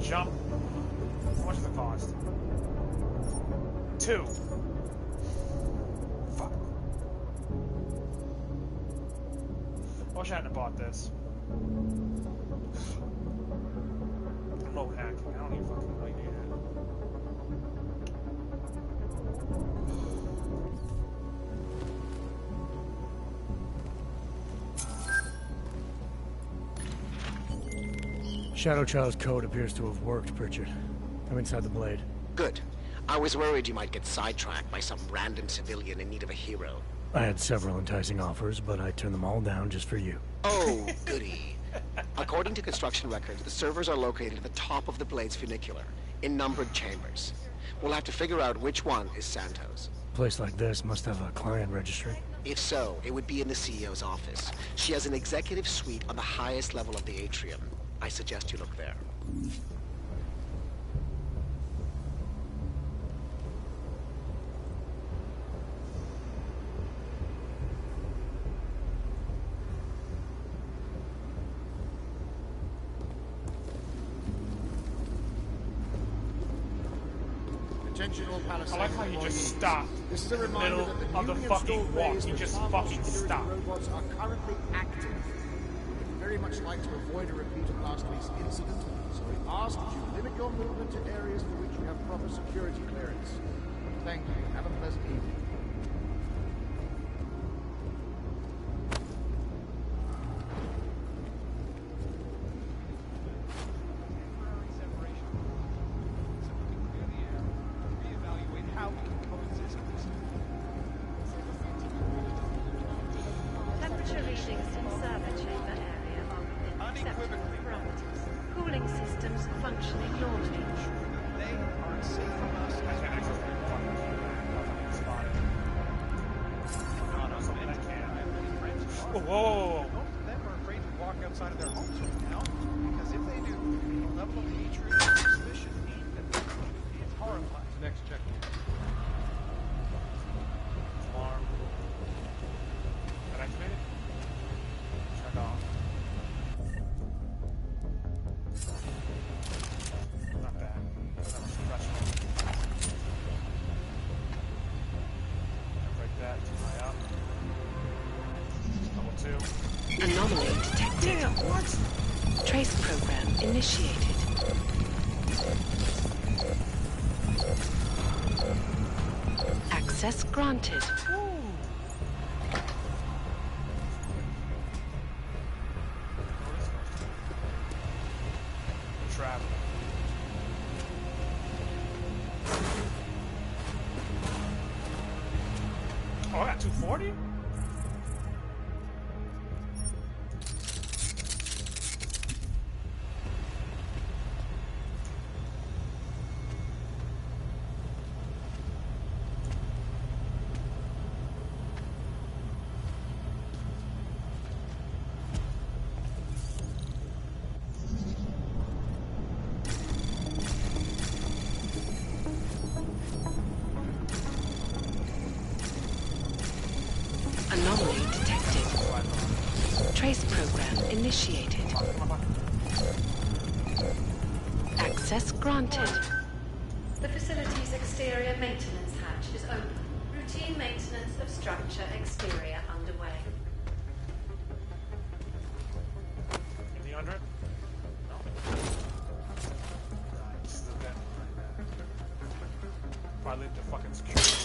Jump. How much does it cost? 2. Fuck. wish I hadn't have bought this. Remote hacking. I don't even fucking really need it. Shadow Child's code appears to have worked, Pritchard. I'm inside the Blade. Good. I was worried you might get sidetracked by some random civilian in need of a hero. I had several enticing offers, but I turned them all down just for you. Oh, goody. According to construction records, the servers are located at the top of the Blade's funicular, in numbered chambers. We'll have to figure out which one is Santos. A place like this must have a client registry. If so, it would be in the CEO's office. She has an executive suite on the highest level of the atrium. I suggest you look there. I like how you just stopped in the middle of the fucking walk. You just fucking stopped. Robots are currently active. We'd very much like to avoid a repeat of last week's incident, so we ask that you limit your movement to areas for which you have proper security clearance. Thank you. Have a pleasant evening. Temperature readings in server chamber area are within acceptable parameters. Cooling systems functioning normally. They aren't safe from us. Whoa, whoa, whoa. Most of them are afraid to walk outside of their homes right now, because if they do, the level of hatred and suspicion is horrifying. Next checkpoint. Alarm. Is that activated? Turned off. Not bad. That was professional. Break that. High up. Level 2. Anomaly detected. Damn, what? Trace program initiated. Access granted. Travel. Oh, I got 240? Anomaly detected. Trace program initiated. Access granted. The facility's exterior maintenance hatch is open. Routine maintenance of structure exterior underway. Anything under it? No. This is a vent. Probably the fucking security room.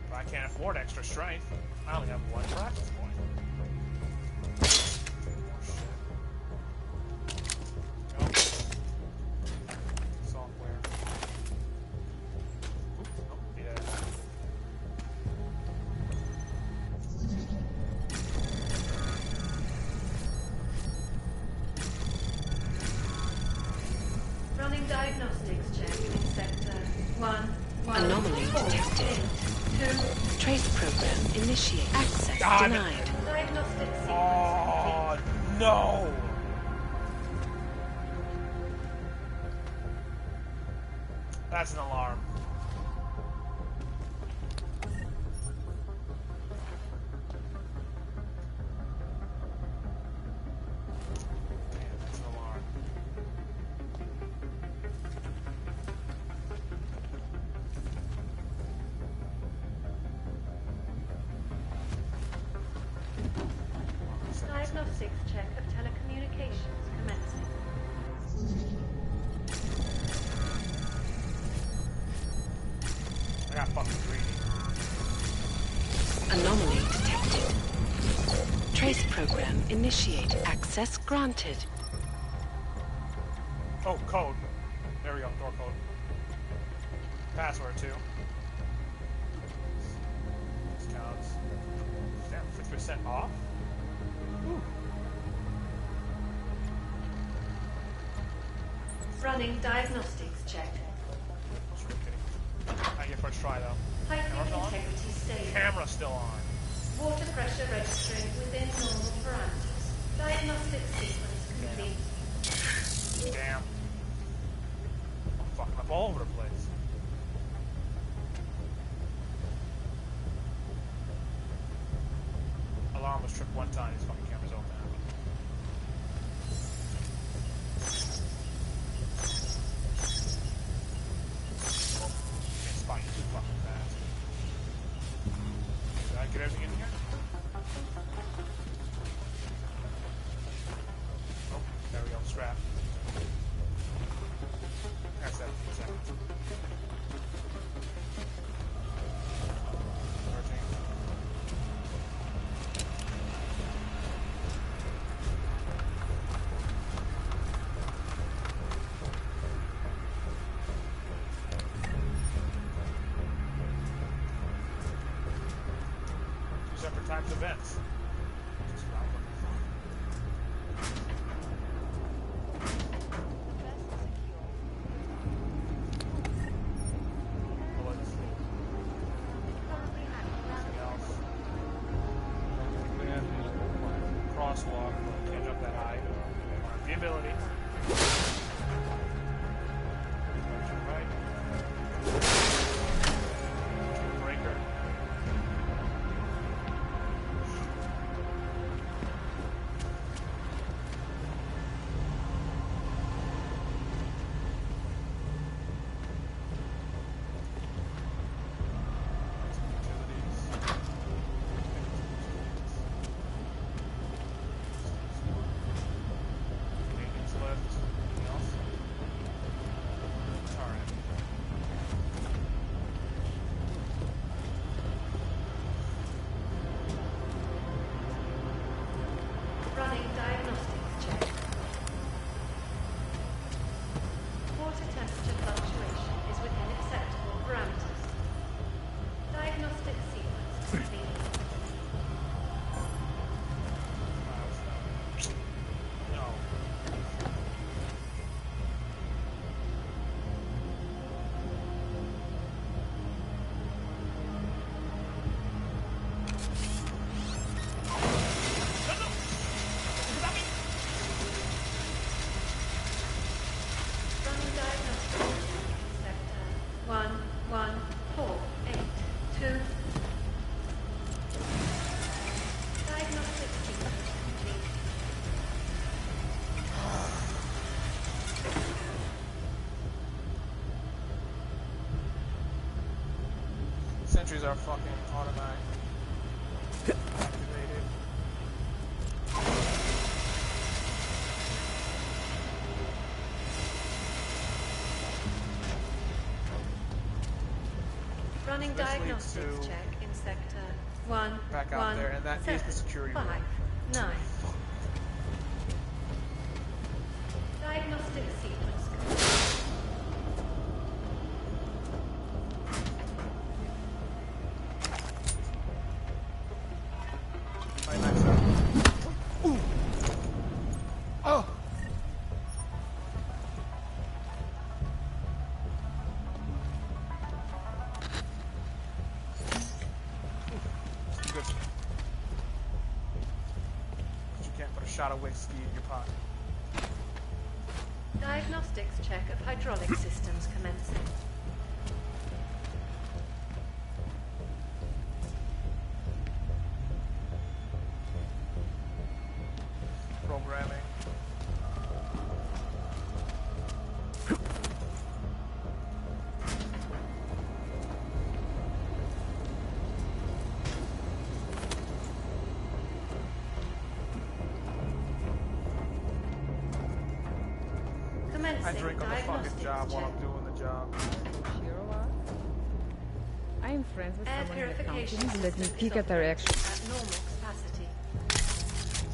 But I can't afford extra strength. I only have one practice point. Oh shit. Go. Software. Oop, oh, yeah. Running diagnostics check in sector 1. Anomaly detected. Trace program initiated. Access God. denied. Diagnostic sequence. Oh no! That's an alarm. Damn, that's an alarm. Modifications commencing. I got fucking greedy. Anomaly detected. Trace program initiate. Access granted. Oh, code. There we go, door code. Password too. Discounts. Damn, 50% off? Ooh. Running diagnostics check. I get first try though. Piping Camera's on? integrity stable. Camera's still on. Water pressure registering within normal parameters. Diagnostic sequence complete. Damn. I'm fucking up all over the place. Alarm was tripped one time, these fucking cameras open. Can't spot you too fucking fast. Did I get everything in here? Oh, there we go, scrap. That's 17 seconds. 13. Two separate types of vents. Just about what the fuck. Bullets. Anything else? Crosswalk. Can't jump that high. The ability. Right. Breaker. Maintenance lift. Anything else? Alright. Running diagnostics check. Water temperature fluctuation is within acceptable parameters. Diagnostic sequence complete. No. Running diagnostics sector 114822. Diagnostic sequence complete. Sentries are fucking automatic. Activated. Running So this leads diagnostics to- check in sector 1 Back out there, and that is the security room. 9. Diagnostic sequence complete. Right next up. Ooh. Oh. Good. You can't put a shot of whiskey in your pocket. Diagnostics check of hydraulic systems commencing. Programming. I drink on the fucking job while I'm doing the job. I am friends with Air someone in purification accounting. Let me system peek is at our operating action. at normal capacity.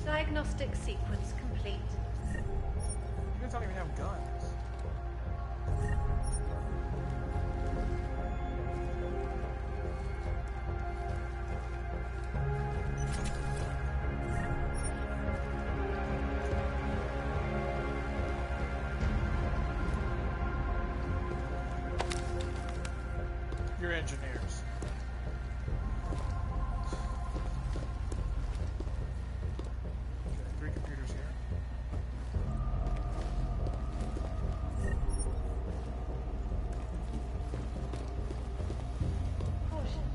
Diagnostic sequence complete. You guys don't even have guns. You're engineers. Okay, 3 computers here. Caution.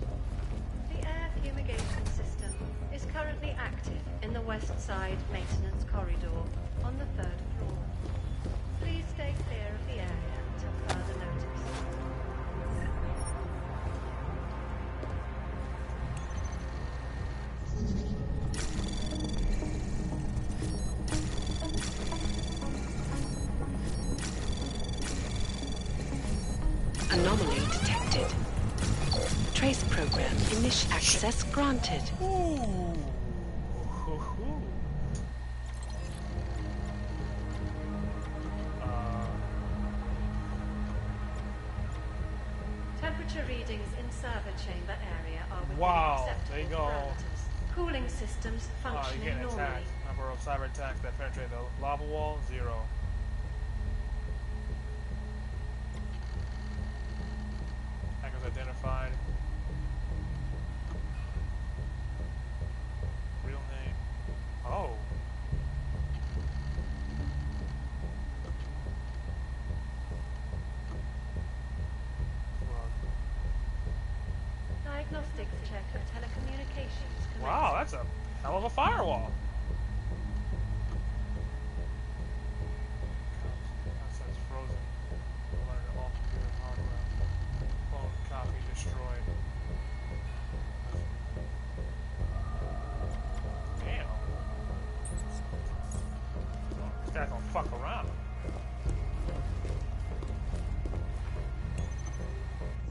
The air fumigation system is currently active in the west side maintenance corridor on the 3rd floor. Please stay clear of the area until further notice. Anomaly detected. Trace program access granted. Temperature readings in server chamber area are within Wow, acceptable there you go. parameters. Cooling systems Oh, you're functioning getting normally. attacked. Number of cyber attacks that penetrate the lava wall, 0. Hackers identified. Real name. Oh. Diagnostics check of telecommunications. Wow, that's a hell of a firewall. Assets frozen. Alert all computer hardware. Phone copy destroyed. Damn. This guy don't fuck around.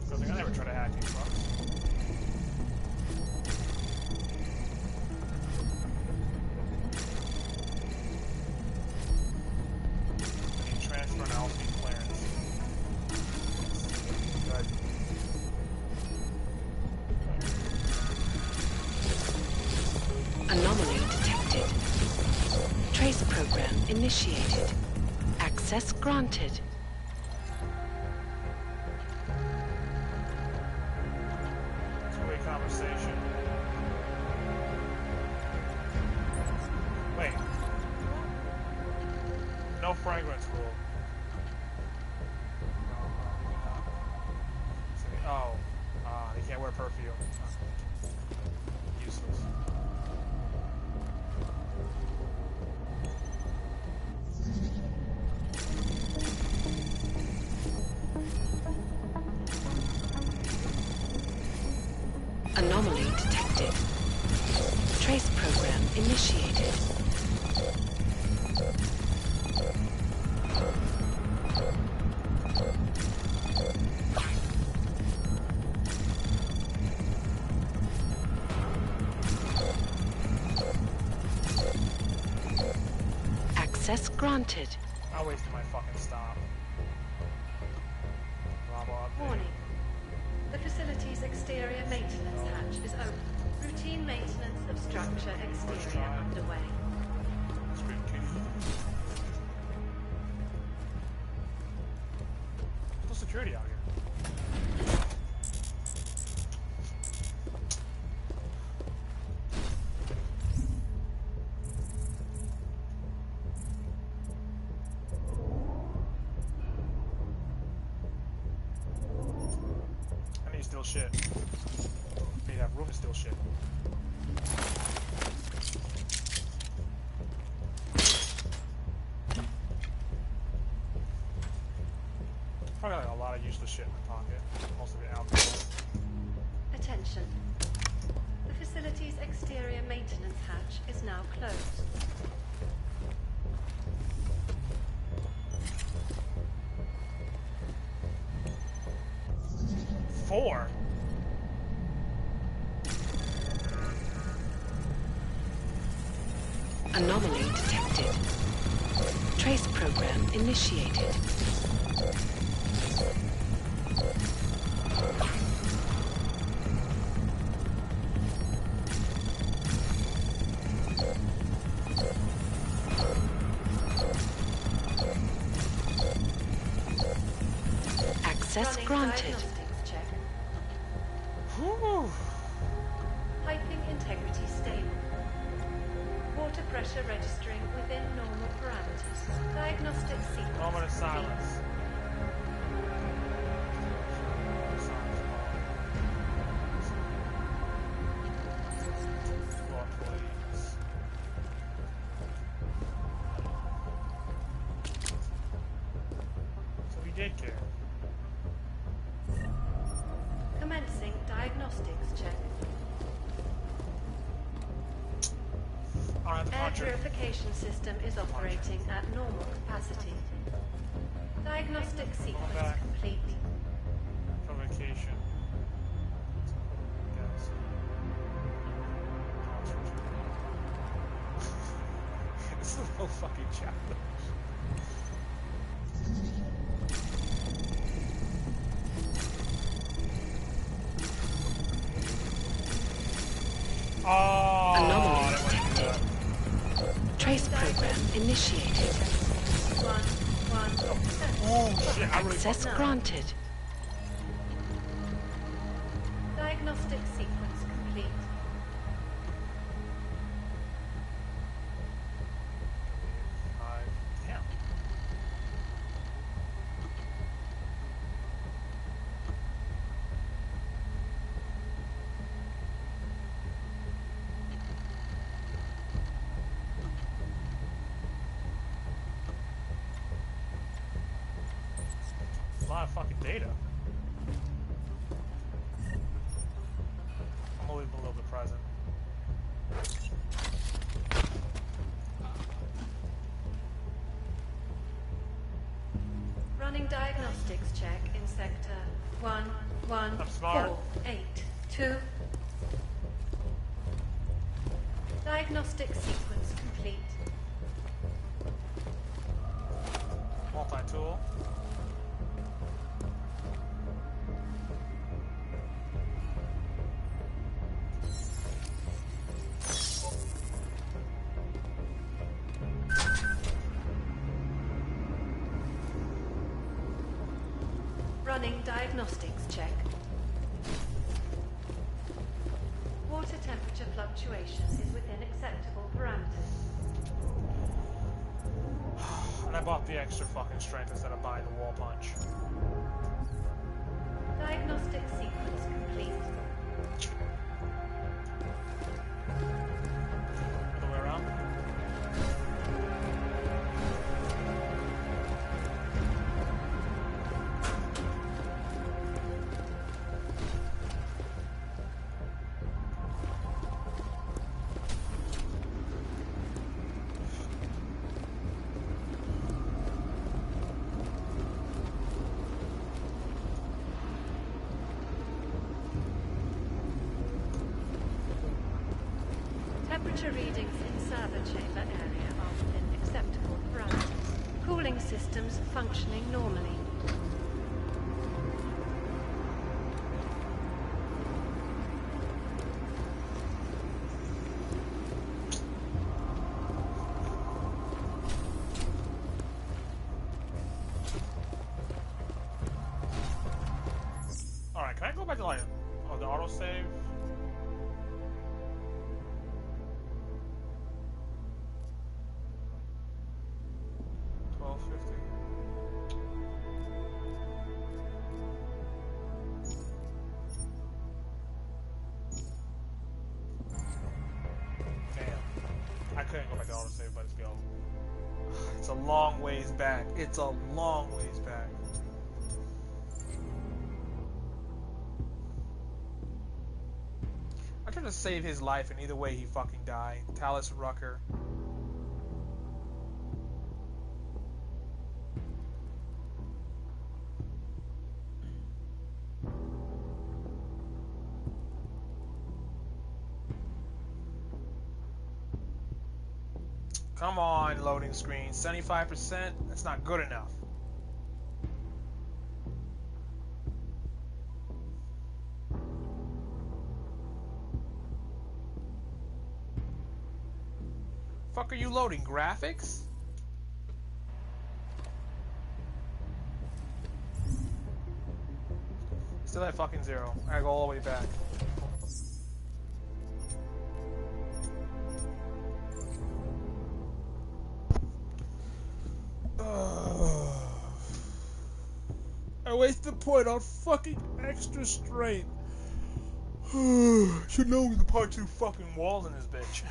Good thing I never try to hack these fucks. Transfer an LC clearance. Good. Anomaly detected. Trace program initiated. Access granted. Two-way conversation. Wait. No fragrance rule. Oh. They can't wear perfume. Useless. Anomaly detected. Trace program initiated. Access granted. I wasted my fucking stop. Bravo update. Warning. The facility's exterior maintenance hatch is open. Routine maintenance of structure exterior underway. No security out here. I need to steal shit. I need to have room to steal shit. Probably got like a lot of useless shit in my pocket. Most of it alcohol. Attention. The facility's exterior maintenance hatch is now closed. 4. Anomaly detected. Trace program initiated. Access granted. Check. Whew. Piping integrity stable. Water pressure registering within normal parameters. Diagnostic sequence. Moment of silence. Lord, please. So he did care. Commencing diagnostics check. Air purification system is operating at normal capacity. Diagnostic sequence complete. From vacation. This is a whole fucking chapter. Anomaly detected. Trace program initiated. Access granted. Diagnostic sequence complete. Damn. A lot of fucking data. I'm always a little bit present. Running diagnostics check in sector 11482. Diagnostic sequence complete. Multi-tool. Running diagnostics check. Water temperature fluctuation is within acceptable parameters. And I bought the extra fucking strength instead of buying the wall punch. Diagnostic sequence complete. Other way around. Temperature readings in server chamber area are within acceptable parameters. Cooling systems functioning normally. Alright, can I go back to like the autosave? I couldn't go back to autosave, but let's go. It's a long ways back. It's a long ways back. I tried to save his life, and either way, he fucking died. Talus Rucker. Come on, loading screen. 75%? That's not good enough. Fuck are you loading? Graphics? Still at fucking 0. I gotta go all the way back. I wasted the point on fucking extra strength. Should know the part 2 fucking walls in this bitch.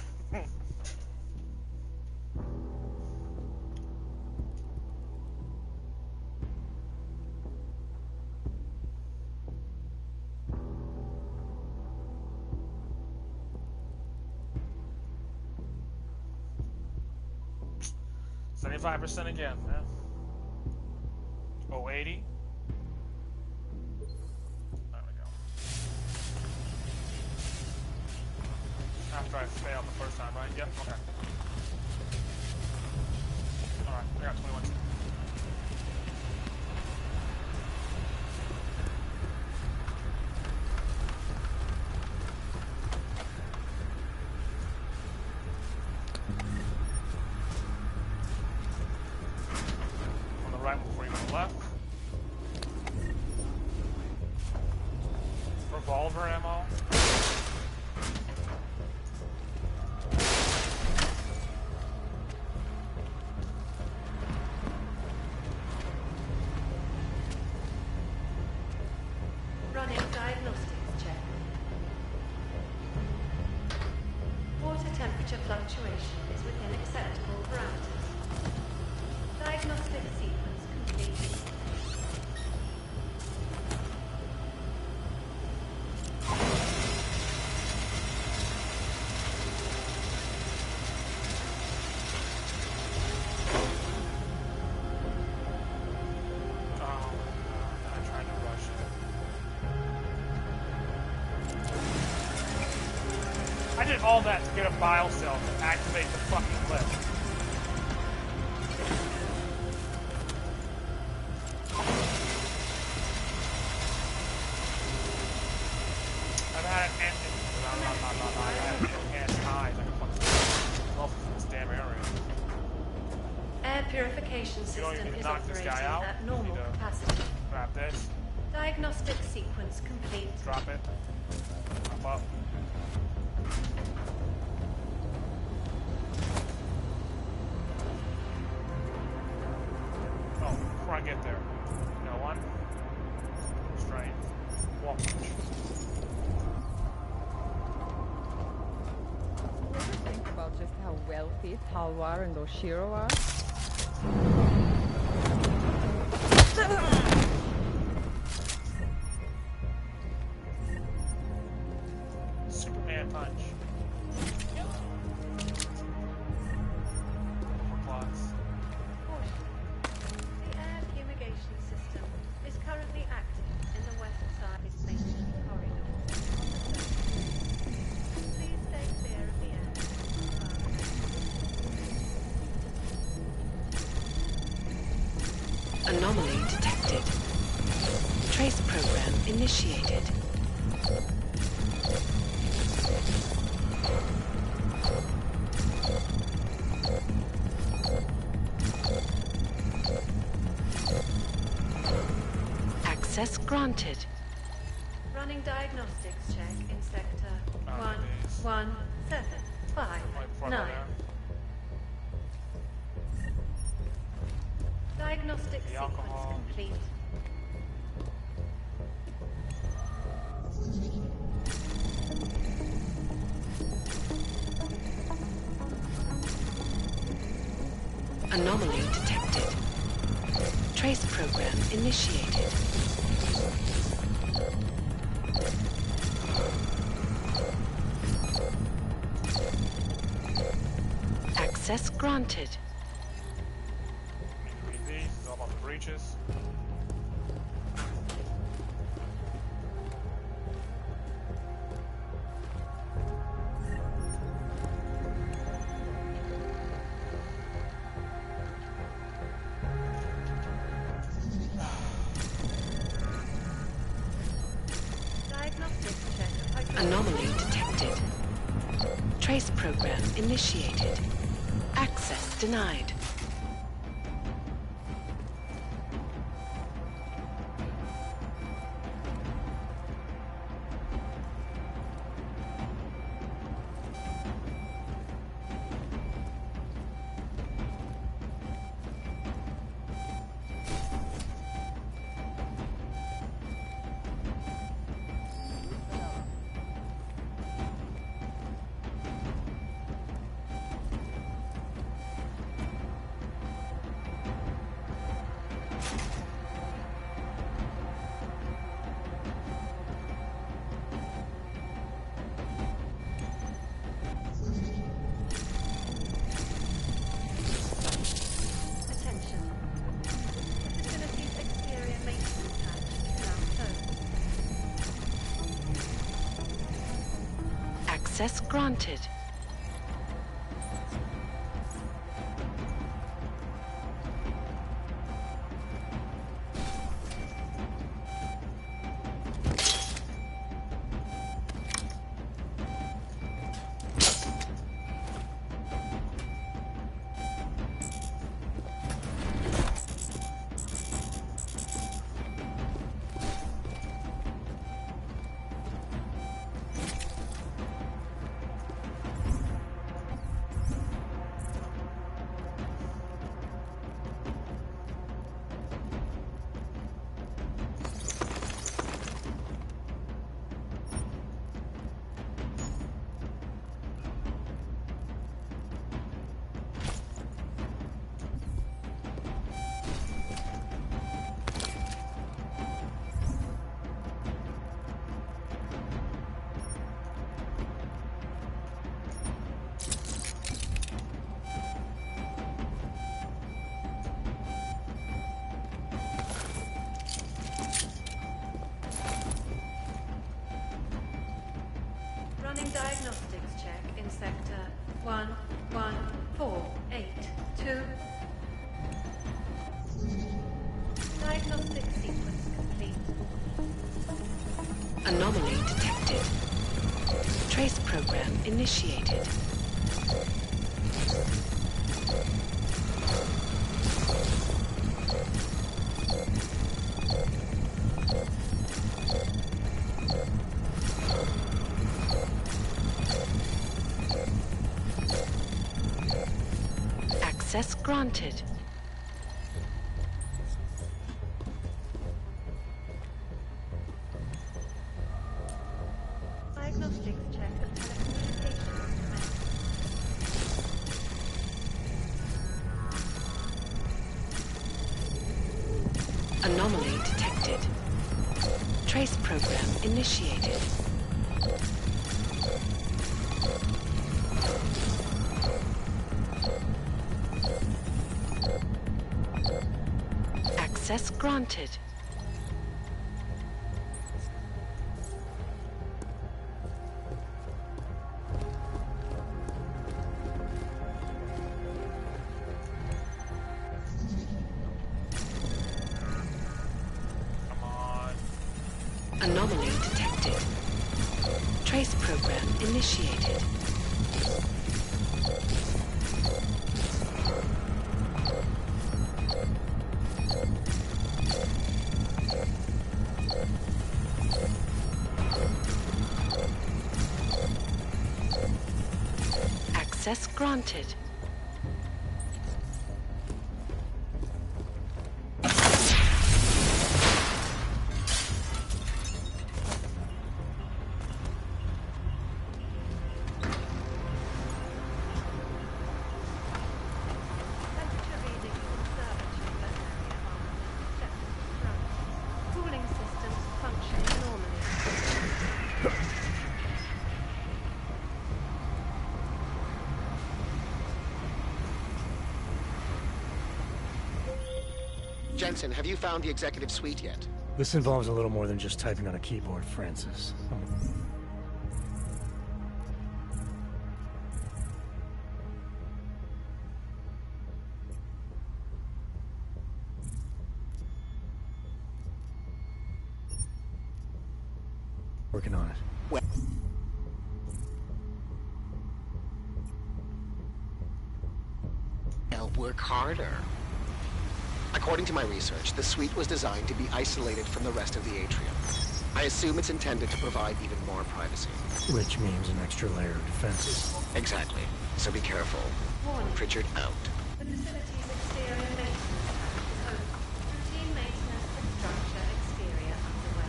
75% again, man. 080. There we go. After I failed the first time, right? Yep, okay. Alright, I got 21. Revolver ammo. Running diagnostics check. Water temperature fluctuation is within acceptable parameters. Diagnostic sequence complete. I did all that to get a bile cell to activate the fucking lift. I've had it ended. I had it enhanced highs. I can fucking off from this damn area. Air purification system is operating at normal capacity. Grab this. Diagnostic sequence complete. Drop it. Drop up. Oh, before I get there, you know what? Strength. Walk punch. You ever think about just how wealthy Talwar and Oshiro are? Superman punch. The air fumigation system is currently active in the west side maintenance corridor. Please stay clear of the air. Anomaly detected. Trace program initiated. Access granted. Running diagnostics check in sector 117559. Diagnostic sequence complete. Anomaly detected. Trace program initiated. Access granted. Read these. It's all about the breaches. Trace program initiated. Access denied. Access granted. Running diagnostics check in sector 11482. Diagnostic sequence complete. Anomaly detected. Trace program initiated. Access granted. Diagnostics check of telecommunications. Anomaly detected. Trace program initiated. Access granted. Anomaly detected. Trace program initiated. Access granted. Temperature reading observatory area arm. Check control. Cooling systems functioning normally. Jensen, have you found the executive suite yet? This involves a little more than just typing on a keyboard, Francis. Working on it. Well, Well, work harder. According to my research, the suite was designed to be isolated from the rest of the atrium. I assume it's intended to provide even more privacy. Which means an extra layer of defenses. Exactly. So be careful. Warning. Pritchard out. The facility's exterior maintenance pack is open. Routine maintenance of structure exterior underway.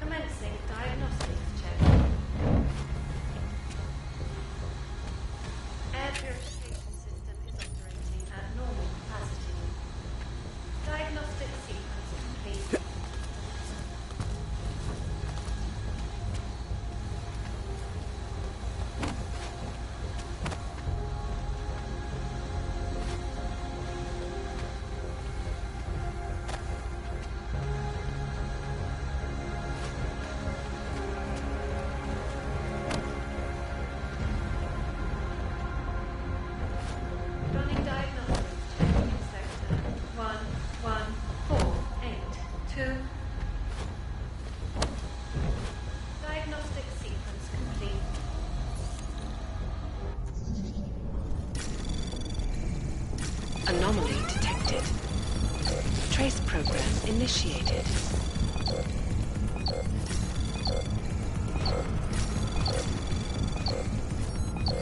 Commencing diagnostics check. Air purification system is operating at normal capacity. Diagnostic sequence complete. Running diagnostics check in sector 11482. Diagnostic sequence complete. Anomaly detected. Trace program initiated.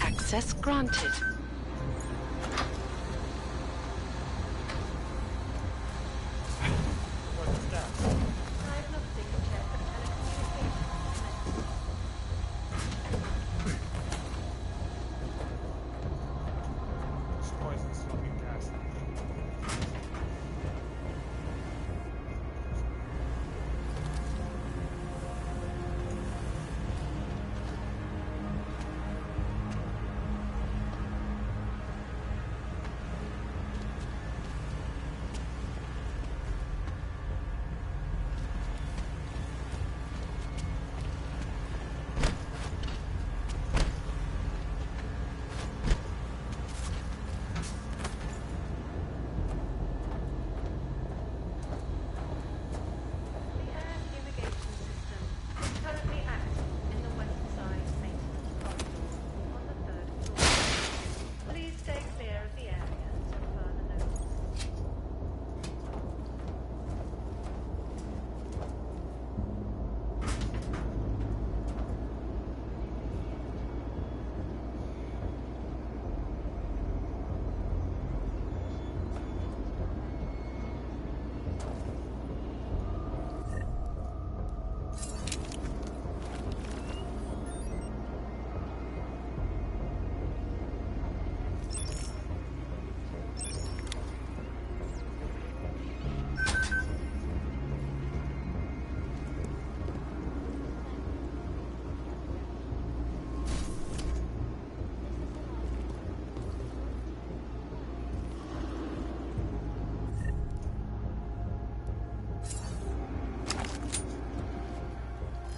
Access granted. Diagnostic check for telecommunications. This poison smoking gas. The air fumigation system is currently active in the west side maintenance corridor on the 3rd floor. Please stay clear of the area until further notice.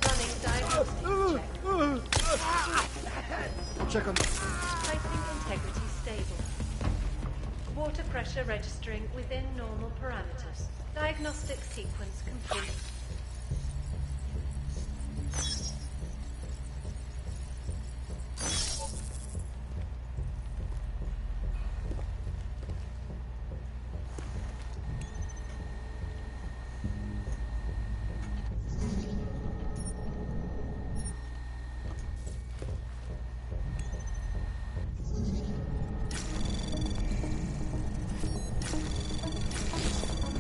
Running diagnostics check. Check on Piping integrity stable. Water pressure registering within normal parameters. Diagnostic sequence complete.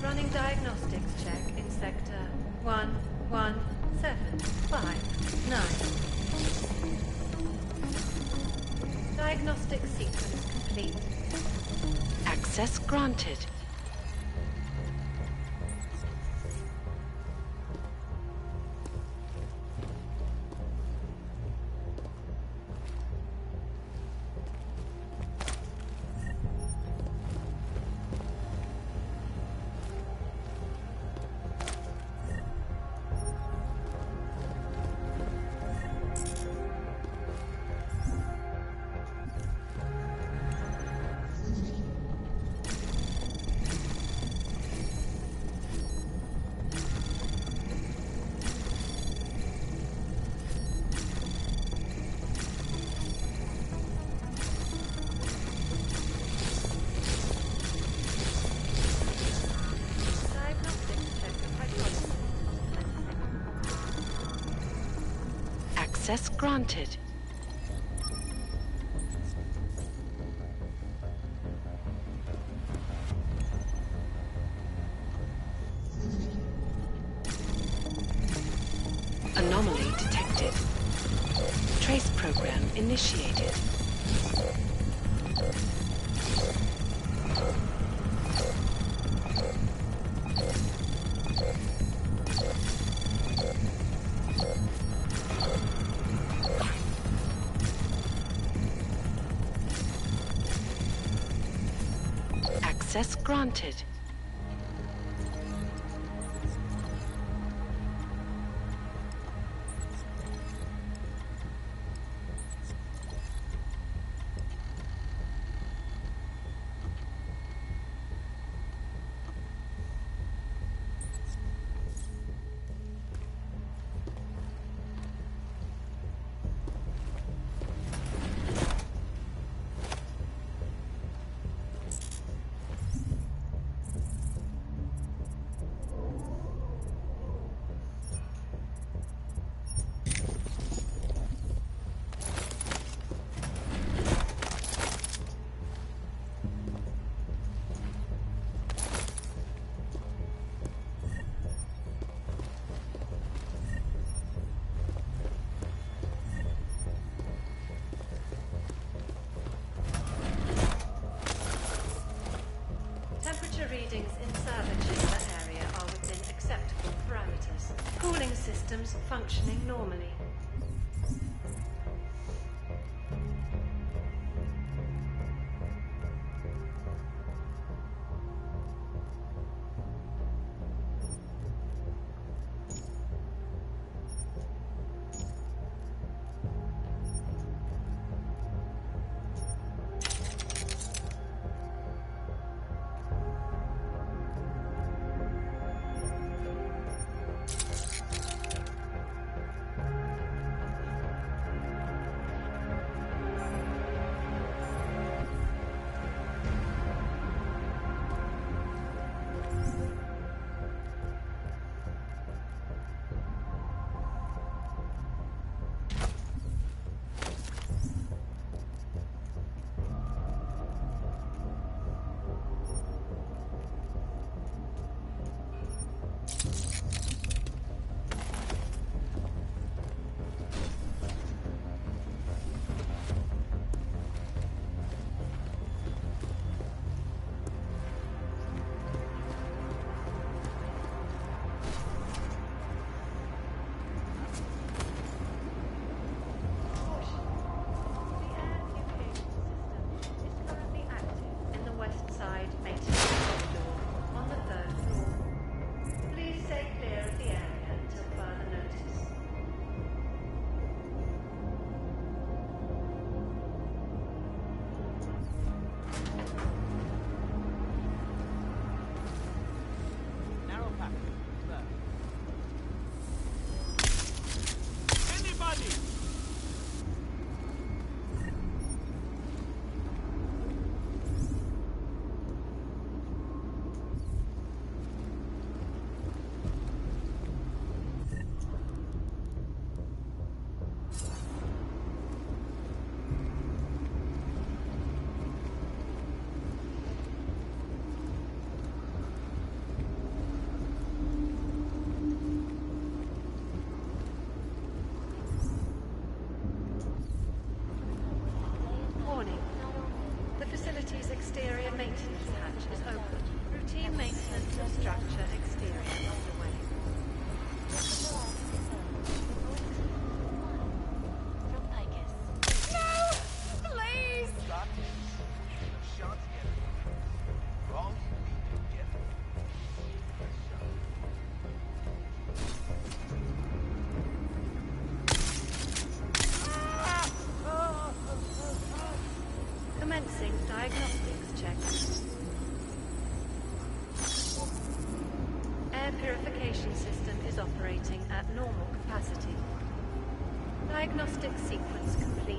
Running diagnostics check in sector 11759. Diagnostic sequence complete. Access granted. Access granted. Anomaly detected. Trace program initiated. Access granted. Temperature readings in server chamber area are within acceptable parameters. Cooling systems functioning normally. Exterior maintenance hatch is open. Routine maintenance of structure exterior underway. No! Please! Commencing diagnostics check. Air purification system is operating at normal capacity. Diagnostic sequence complete.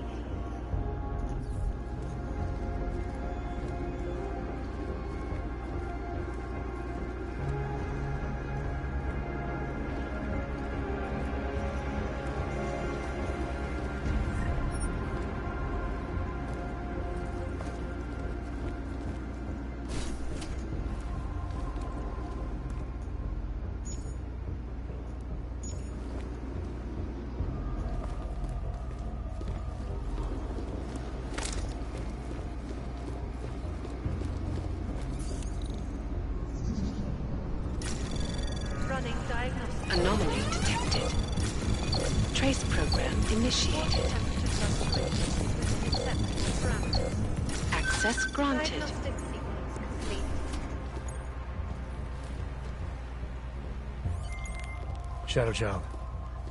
Beginning diagnostic. Anomaly detected. Trace program initiated. Access granted. Diagnostic sequence complete. Shadow Child,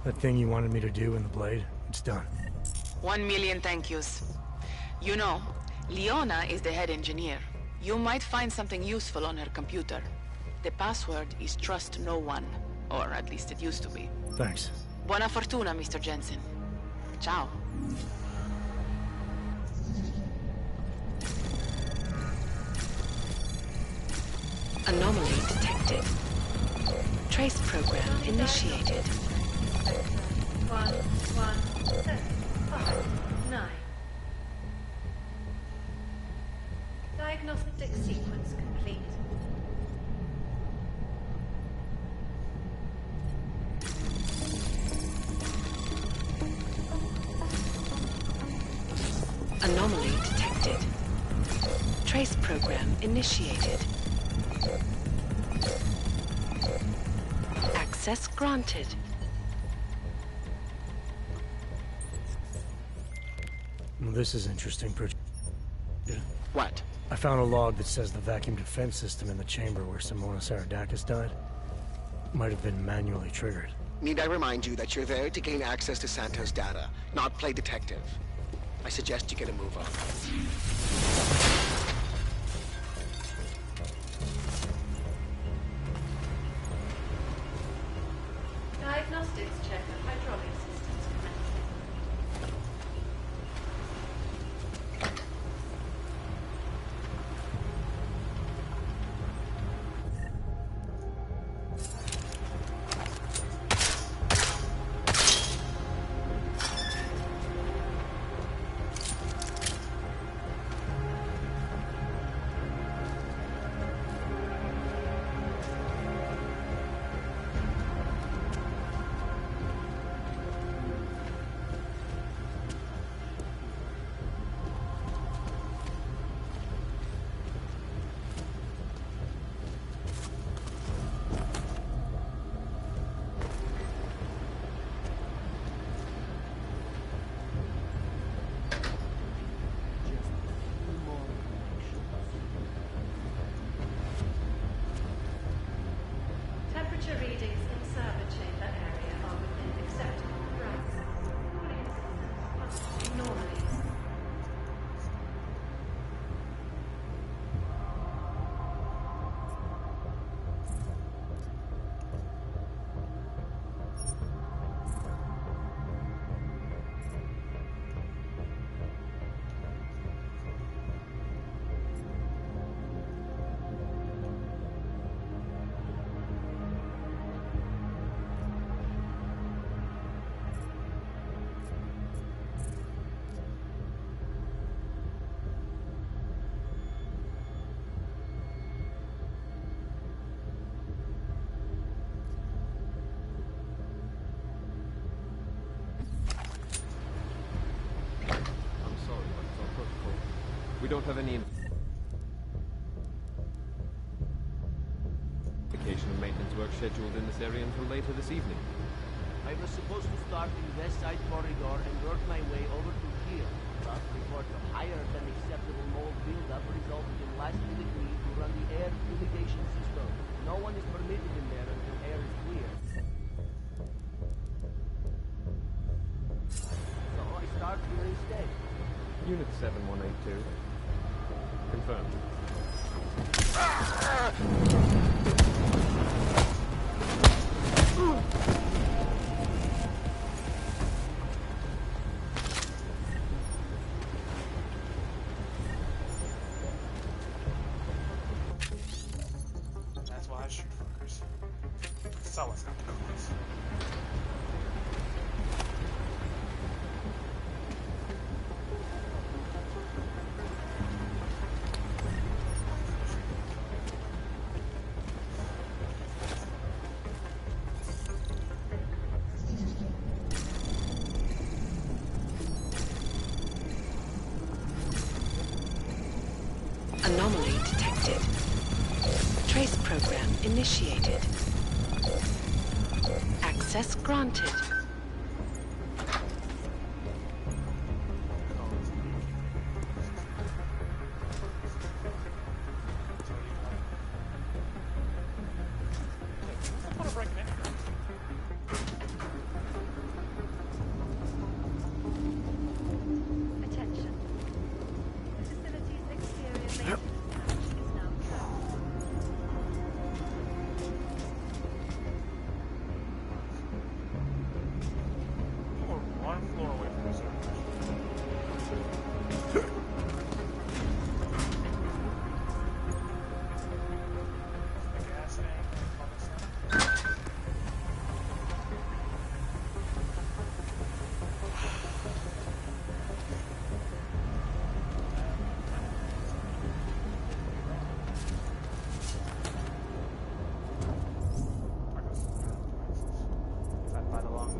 that thing you wanted me to do in the blade, it's done. 1,000,000 thank yous. You know, Leona is the head engineer. You might find something useful on her computer. The password is trust no one, or at least it used to be. Thanks. Buona fortuna, Mr. Jensen. Ciao. Anomaly detected. Trace program initiated. 11759. Diagnostic sequence complete. Anomaly detected. Trace program initiated. Access granted. Well, this is interesting, What? I found a log that says the vacuum defense system in the chamber where Simona Saradakis died might have been manually triggered. Need I remind you that you're there to gain access to Santos' data, not play detective? I suggest you get a move on. Diagnostics check of hydraulic systems commencing. Temperature readings in server chamber area are within acceptable parameters. Normally. We don't have any vacation and maintenance work scheduled in this area until later this evening. I was supposed to start in West Side Corridor and work my way over to here, but reports of higher than acceptable mold buildup resulted in last-minute need to run the air fumigation system. No one is permitted in there until air is clear. So I start here instead. Unit 7182. Confirmed. That's why I shoot fuckers. It's always got the cause. Anomaly detected. Trace program initiated. Access granted. Attention. The facility's exterior maintenance hatch is now closed. We're one floor away from this the gas tank. By the long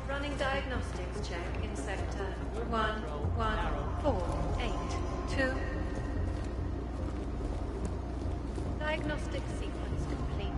Running diagnostics check in sector 11482. Diagnostic sequence complete.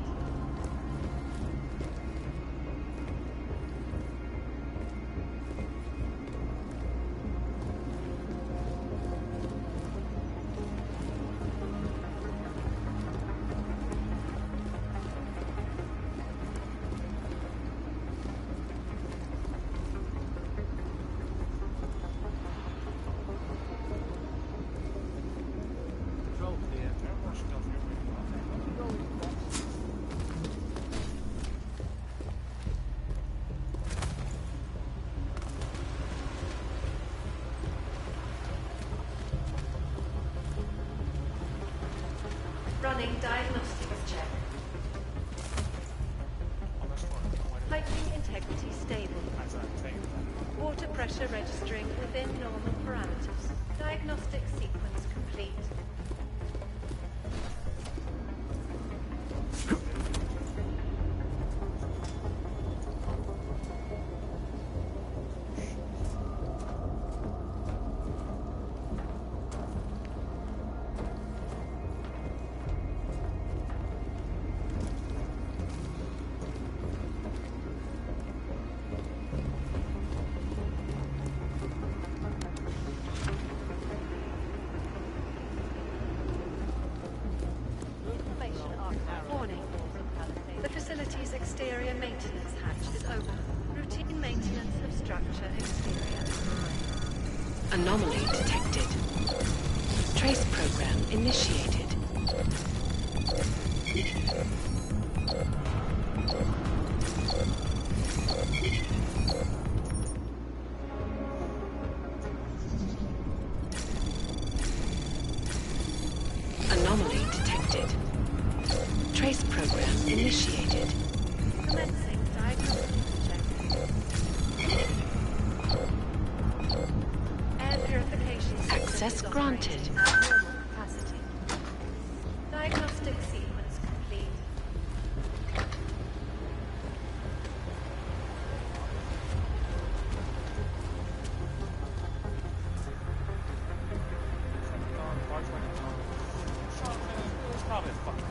Running diagnostics check. Piping integrity stable. Water pressure registering within normal parameters. Diagnostic sequence complete. Warning. The facility's exterior maintenance hatch is open. Routine maintenance of structure exterior. Anomaly detected. Trace program initiated. Anomaly detected. Trace program initiated. Commencing diagnostics check. Air purification system Access is granted. operating at normal capacity. Diagnostic sequence complete. It's probably a fucking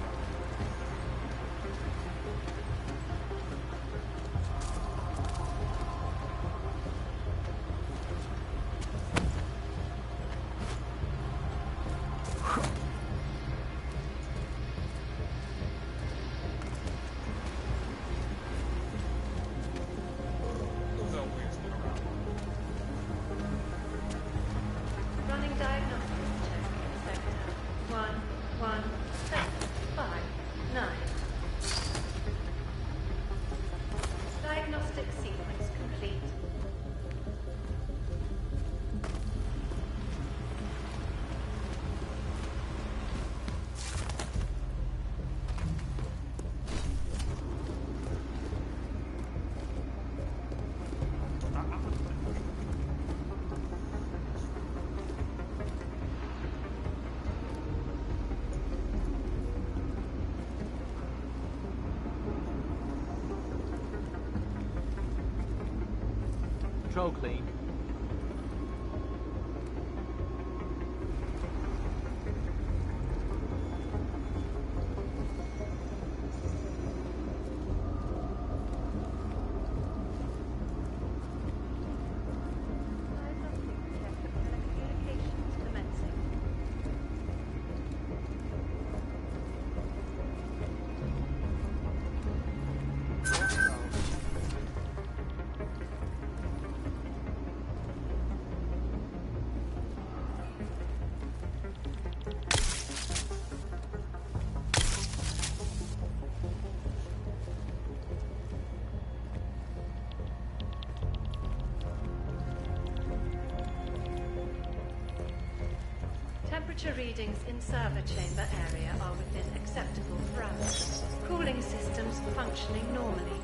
control clean. Temperature readings in server chamber area are within acceptable parameters. Cooling systems functioning normally.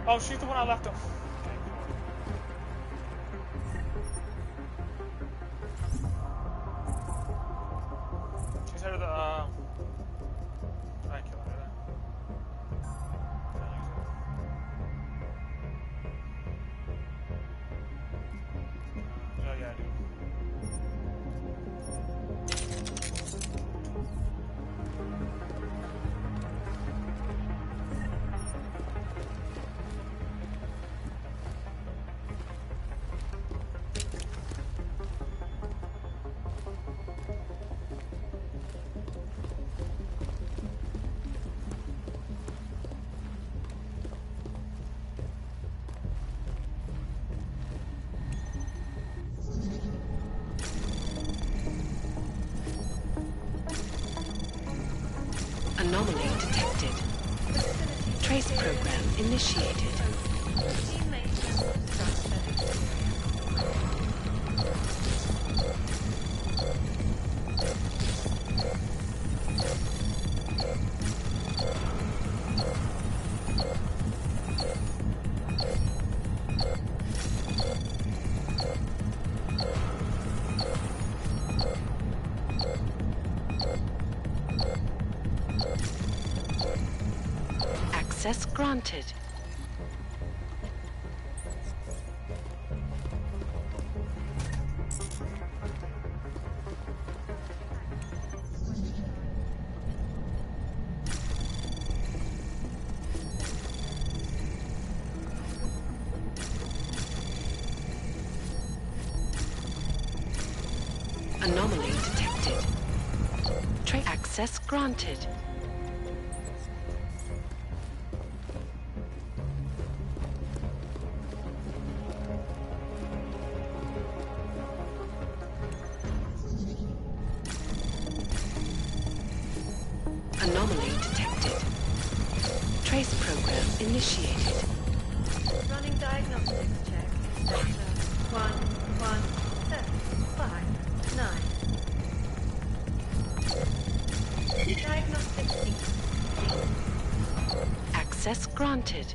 Oh, she's the one I left him. She's head of the, I kill her there. Oh, yeah, I do. Anomaly detected. Trace program initiated. Access granted. Anomaly detected. Access granted. Anomaly detected. Trace program initiated. Running diagnostics check. Delta 11759. Diagnostic sequence. Access granted.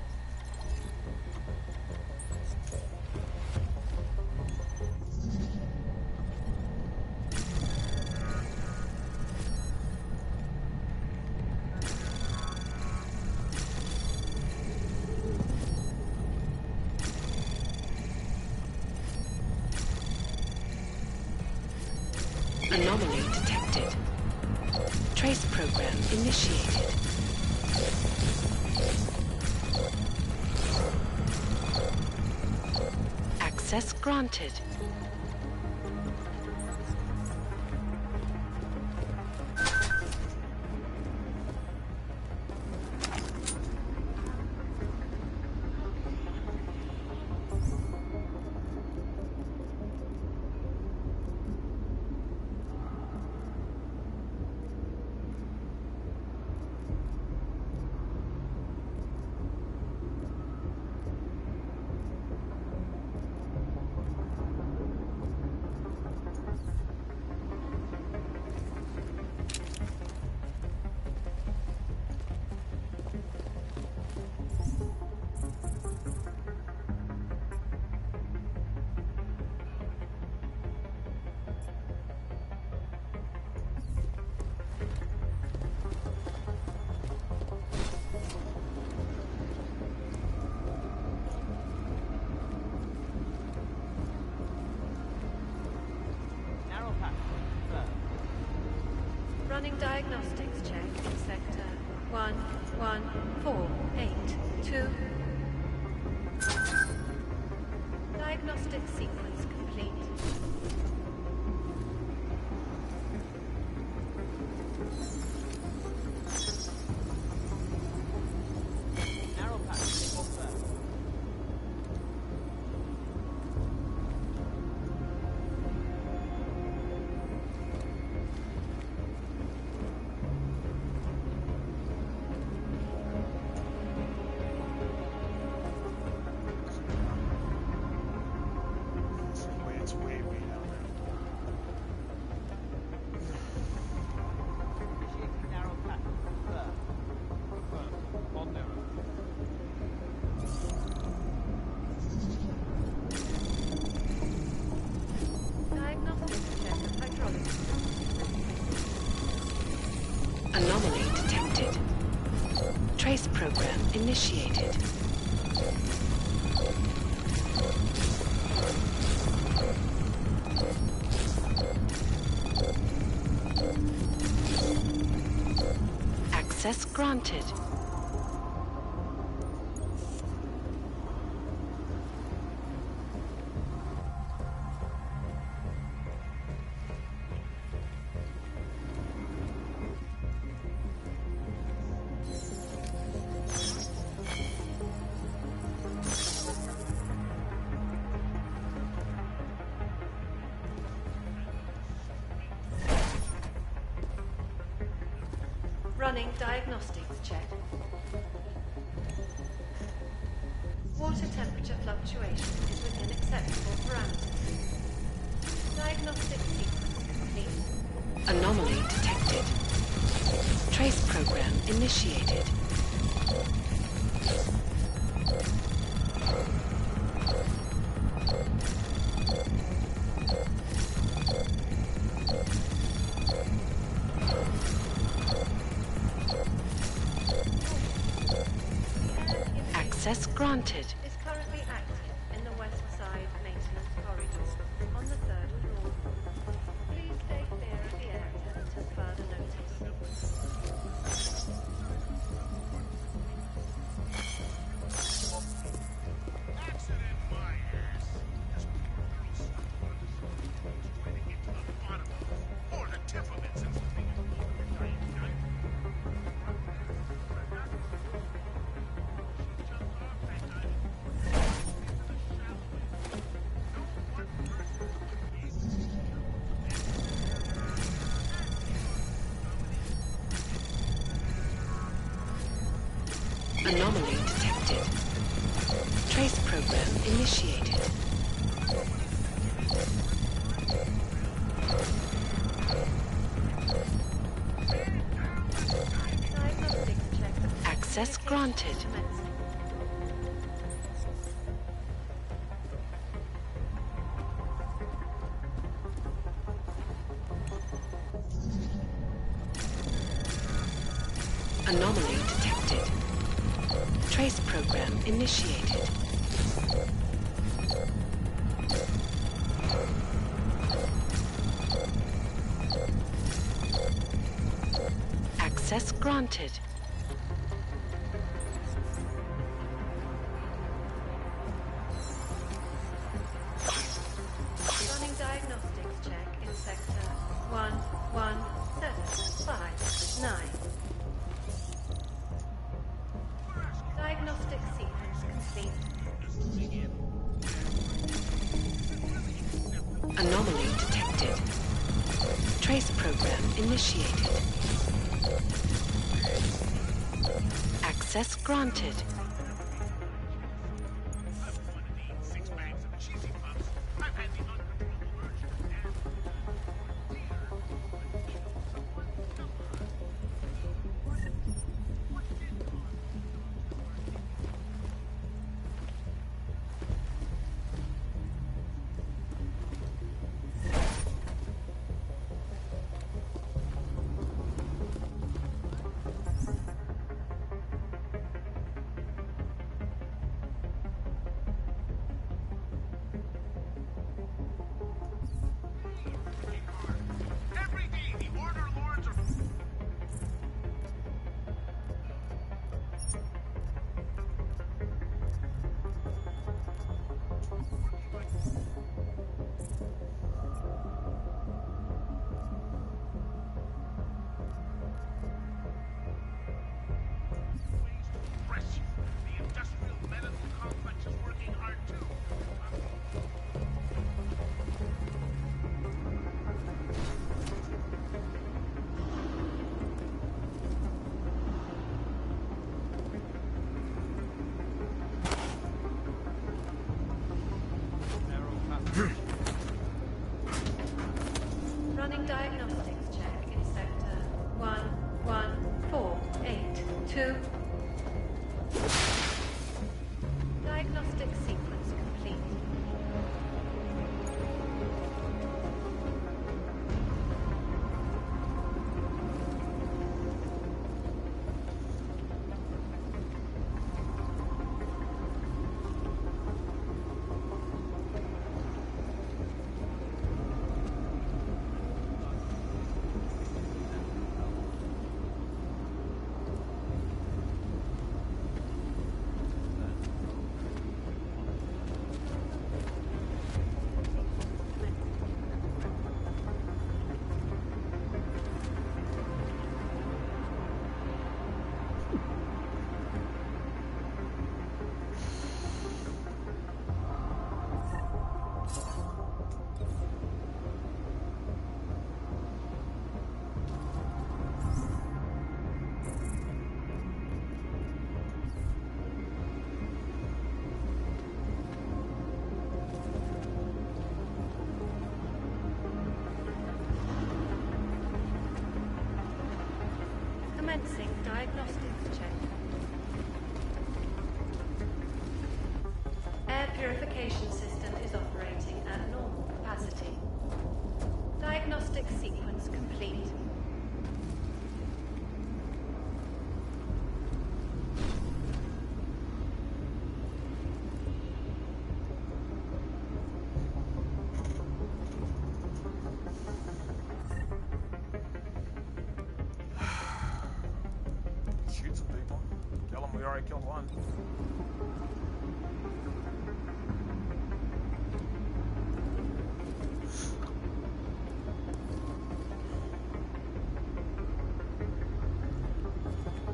Anomaly detected. Trace program initiated. Access granted. Running diagnostics check in sector 11482. Diagnostic sequence complete. Narrow path, single flat. It's way down there. Initiating narrow path, third. On narrow. Diagnostic check of hydrolysis. Anomaly detected. Trace program initiated. Access granted. Running diagnostics check. Water temperature fluctuation is within acceptable parameters. Diagnostic sequence complete. Anomaly detected. Trace program initiated. Access granted. Is currently active in the west side maintenance corridor on the 3rd floor. Please stay clear of the area until further notice. Accident my ass. This poor girl stumbled onto something and was trying to get to the bottom of it. Or the tip of it, since the thing is no longer dying. Anomaly detected. Trace program initiated. Access granted. Anomaly detected. Trace program initiated. Access granted. Running diagnostics check in sector 11759. Diagnostic sequence complete. Anomaly detected. Trace program initiated. Access granted. go. Diagnostic sequence complete. Commencing diagnostics check. Air purification system is operating at normal capacity. Diagnostic sequence complete. Shoot some people. Tell them we already killed one.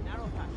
Narrow path.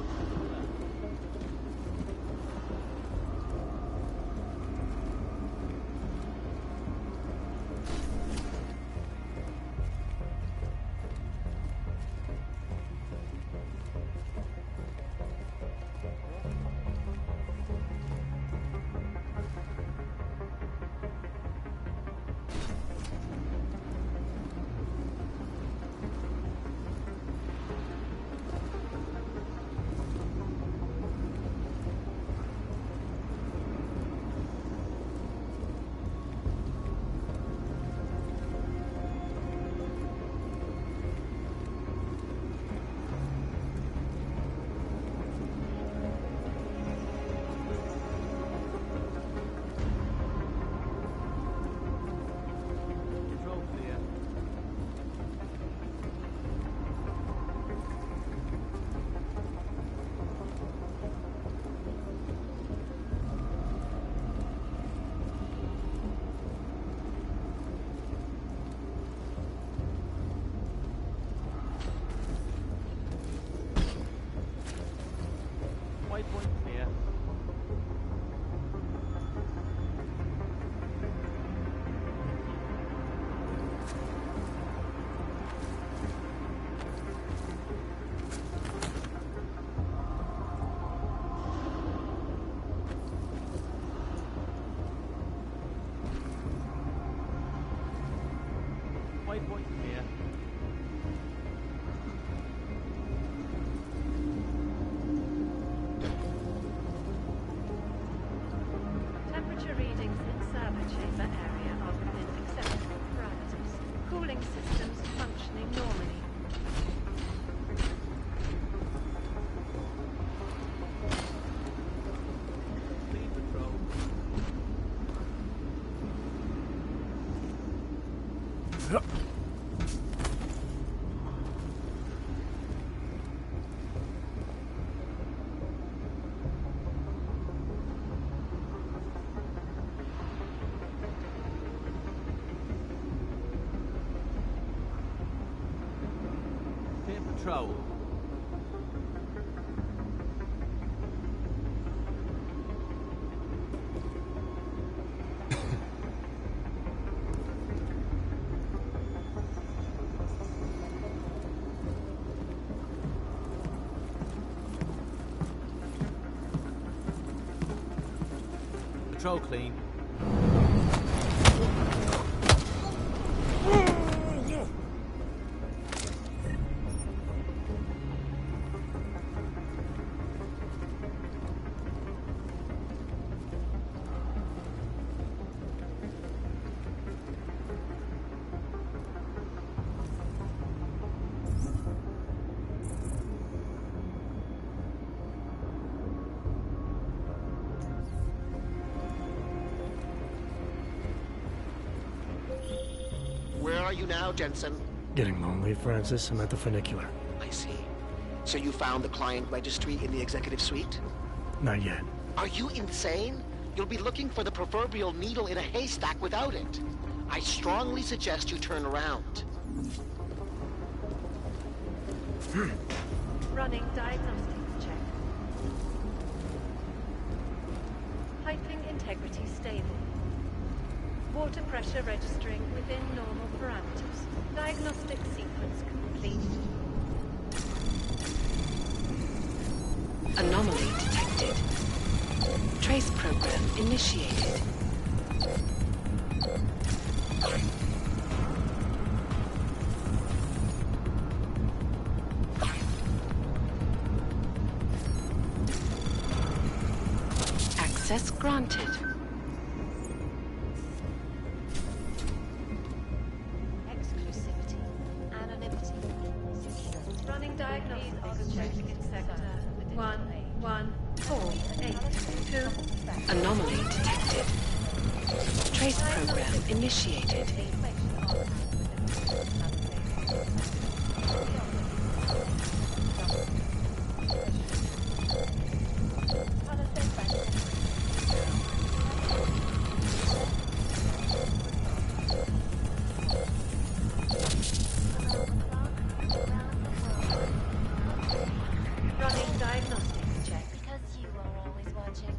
Control clear. Waypoint clear. Waypoint clear. Temperature readings in server chamber area are within acceptable parameters. Cooling systems functioning normally. Clean patrol. Clear patrol. Patrol clean. now, Jensen? Getting lonely, Francis. I'm at the funicular. I see. So you found the client registry in the executive suite? Not yet. Are you insane? You'll be looking for the proverbial needle in a haystack without it. I strongly suggest you turn around. Running diagnostics check. Piping integrity stable. Water pressure registering within normal parameters. Diagnostic sequence complete. Anomaly detected. Trace program initiated. Access granted. Exclusivity. Anonymity. Security. Running diagnostics check in sector 114822. Anomaly detected. Trace program initiated. Running diagnostics check. Because you are always watching.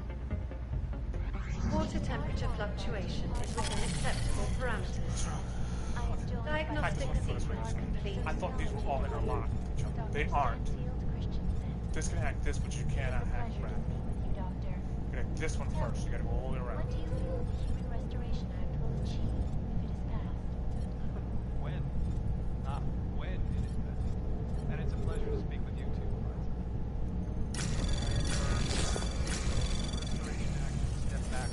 Water temperature fluctuation is within acceptable parameters. Diagnostic sequence complete. I thought these were all interlocked with each other. They aren't. Disconnect this, but you cannot hack that. Connect this one first. You gotta go all the way around. What do you feel the Human Restoration Act will achieve if it is passed? When? Not when it is passed. And it's a pleasure to speak with you too, Restoration Act will step back. A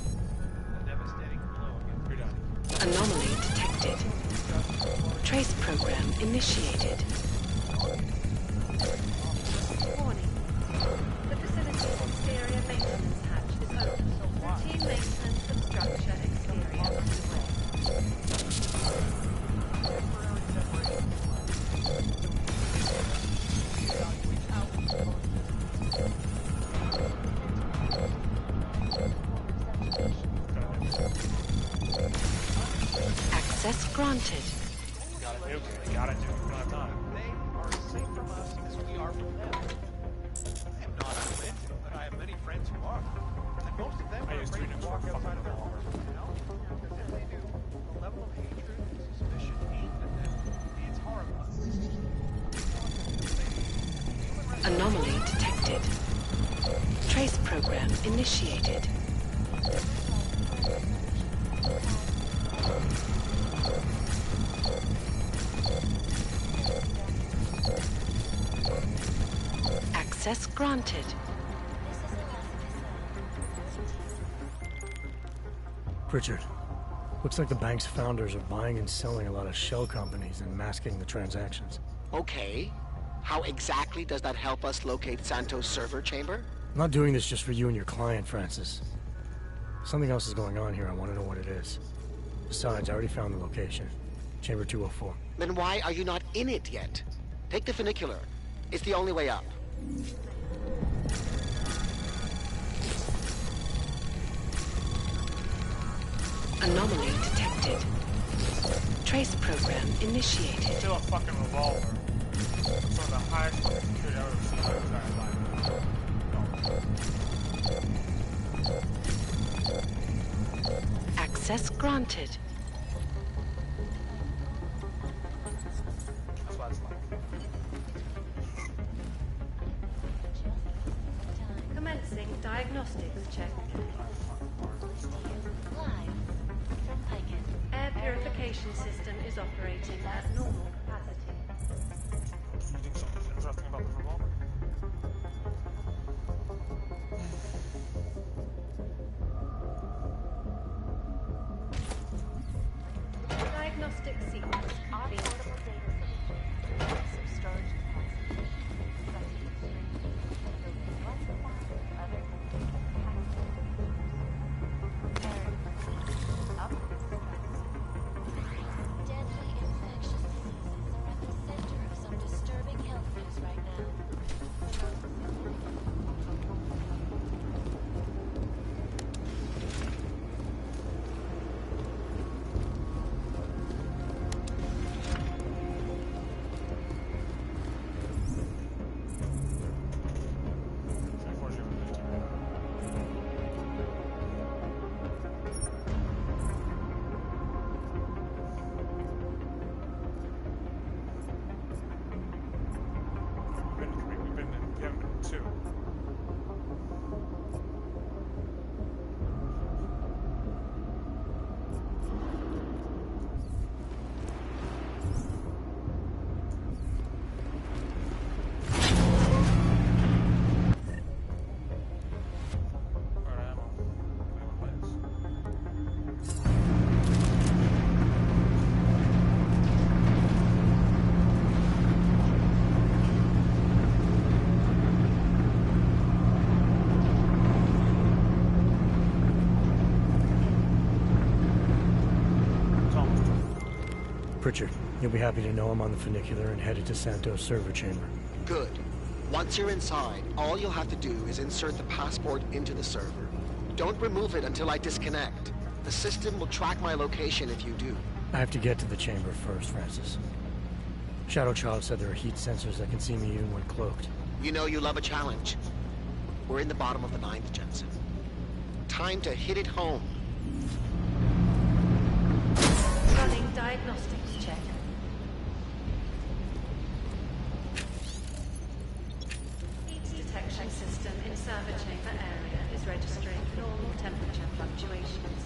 devastating blow against You're done. Anomaly detected. Trace program initiated. Warning. The facility's exterior maintenance hatch is open. Routine maintenance of structure exterior underway. Access granted. Gotta do it. Gotta do it. We don't have time. They are as safe from us as we are from them. I am not convinced, but I have many friends who are. And most of them I are used afraid three to nukes walk for outside fucking of their wall. homes, you know? Because if they do, the level of hatred and suspicion aimed at them is horrifying. Anomaly detected. Trace program initiated. Access granted. Richard, looks like the bank's founders are buying and selling a lot of shell companies and masking the transactions. Okay. How exactly does that help us locate Santos' server chamber? I'm not doing this just for you and your client, Francis. Something else is going on here. I want to know what it is. Besides, I already found the location. Chamber 204. Then why are you not in it yet? Take the funicular. It's the only way up. Anomaly detected. Trace program initiated. Still a fucking revolver. Some of the highest fucking security I've ever seen in my entire life. Access granted. That's what it's like. Commencing diagnostics check. Live from Piken. Air purification system is operating at normal capacity. Do you think something's interesting about this revolver? Diagnostic sequence complete. Deadly infection Pritchard. You'll be happy to know I'm on the funicular and headed to Santos server chamber. Good. Once you're inside, all you'll have to do is insert the passport into the server. Don't remove it until I disconnect. The system will track my location if you do. I have to get to the chamber first, Francis. Shadow Child said there are heat sensors that can see me even when cloaked. You know you love a challenge. We're in the bottom of the 9th, Jensen. Time to hit it home. Running diagnostics check. Heat detection system in server chamber area is registering normal temperature fluctuations.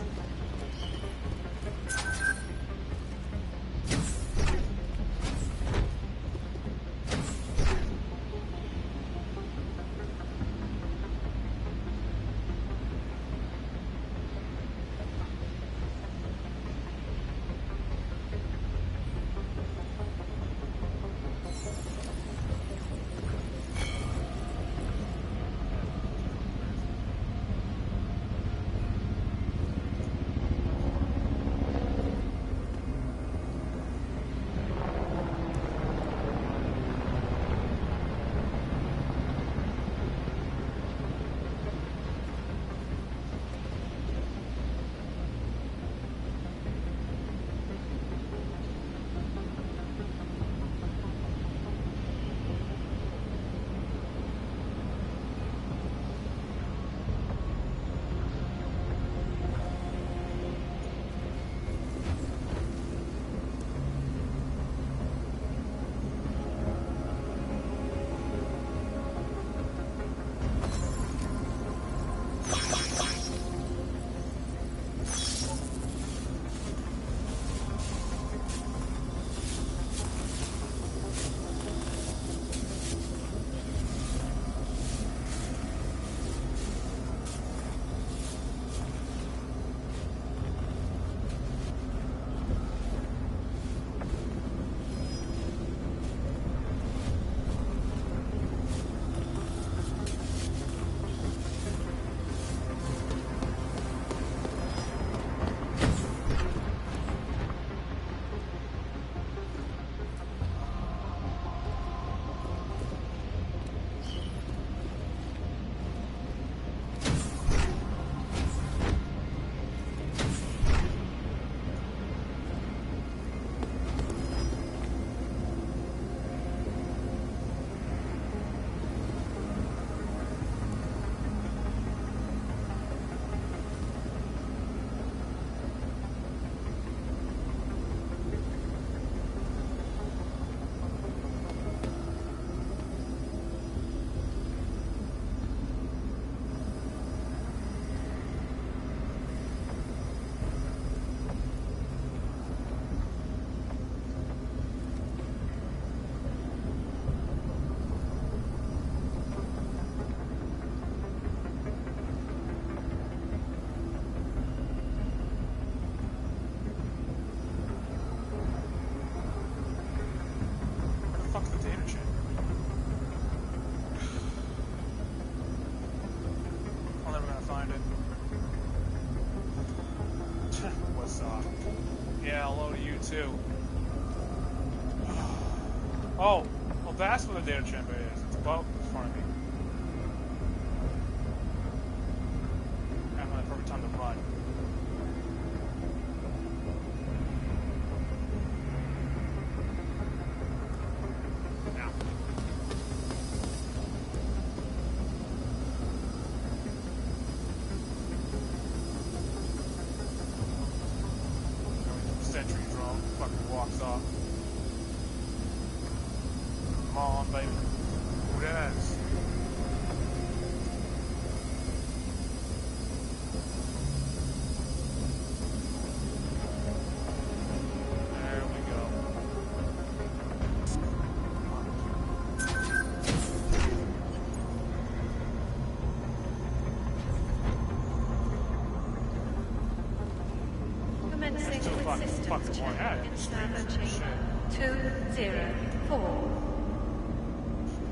Too. Oh, well, that's what the data chamber is. It's about in front of me. I'm having a perfect time to run. Now. Sentry drone fucking walks off. Come on, baby. Who that is? There we go. Commencing with systems check in server chamber 204.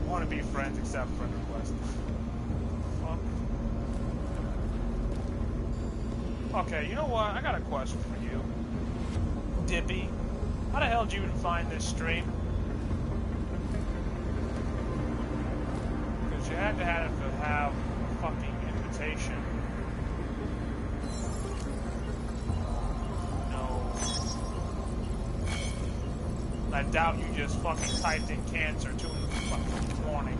Want to be friends, accept friend request. Fuck. Okay, you know what? I got a question for you. Dippy. How the hell did you even find this stream? Because you had to have a fucking invitation. No. I doubt you just fucking typed in cancer 2 in the fucking morning.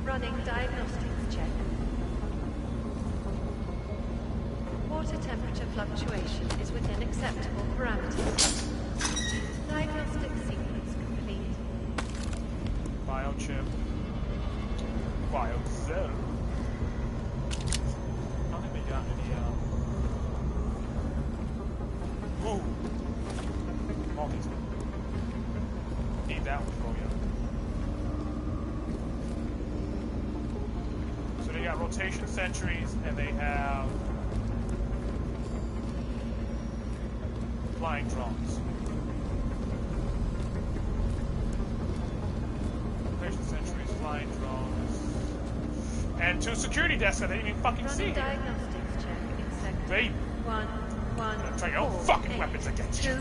Running diagnostics check. Water temperature fluctuation is within acceptable parameters. Diagnostic sequence complete. Biochip. Biocell. I don't think they got any, Ooh! Multis. Need that one for you. So they got rotation sentries, and they have flying drones. Rotation sentries, flying drones, and 2 security desks that I didn't even fucking see. Running diagnostics check in sector Baby. 1, 1, I'm trying your own fucking weapons against you.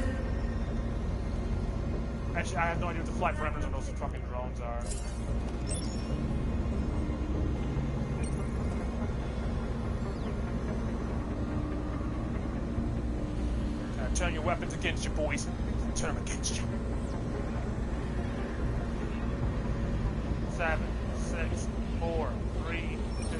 Actually, I have no idea what the flight parameters on those fucking drones are. Turn your weapons against you, boys. Turn them against you. 7, 6, 4, 3, 2.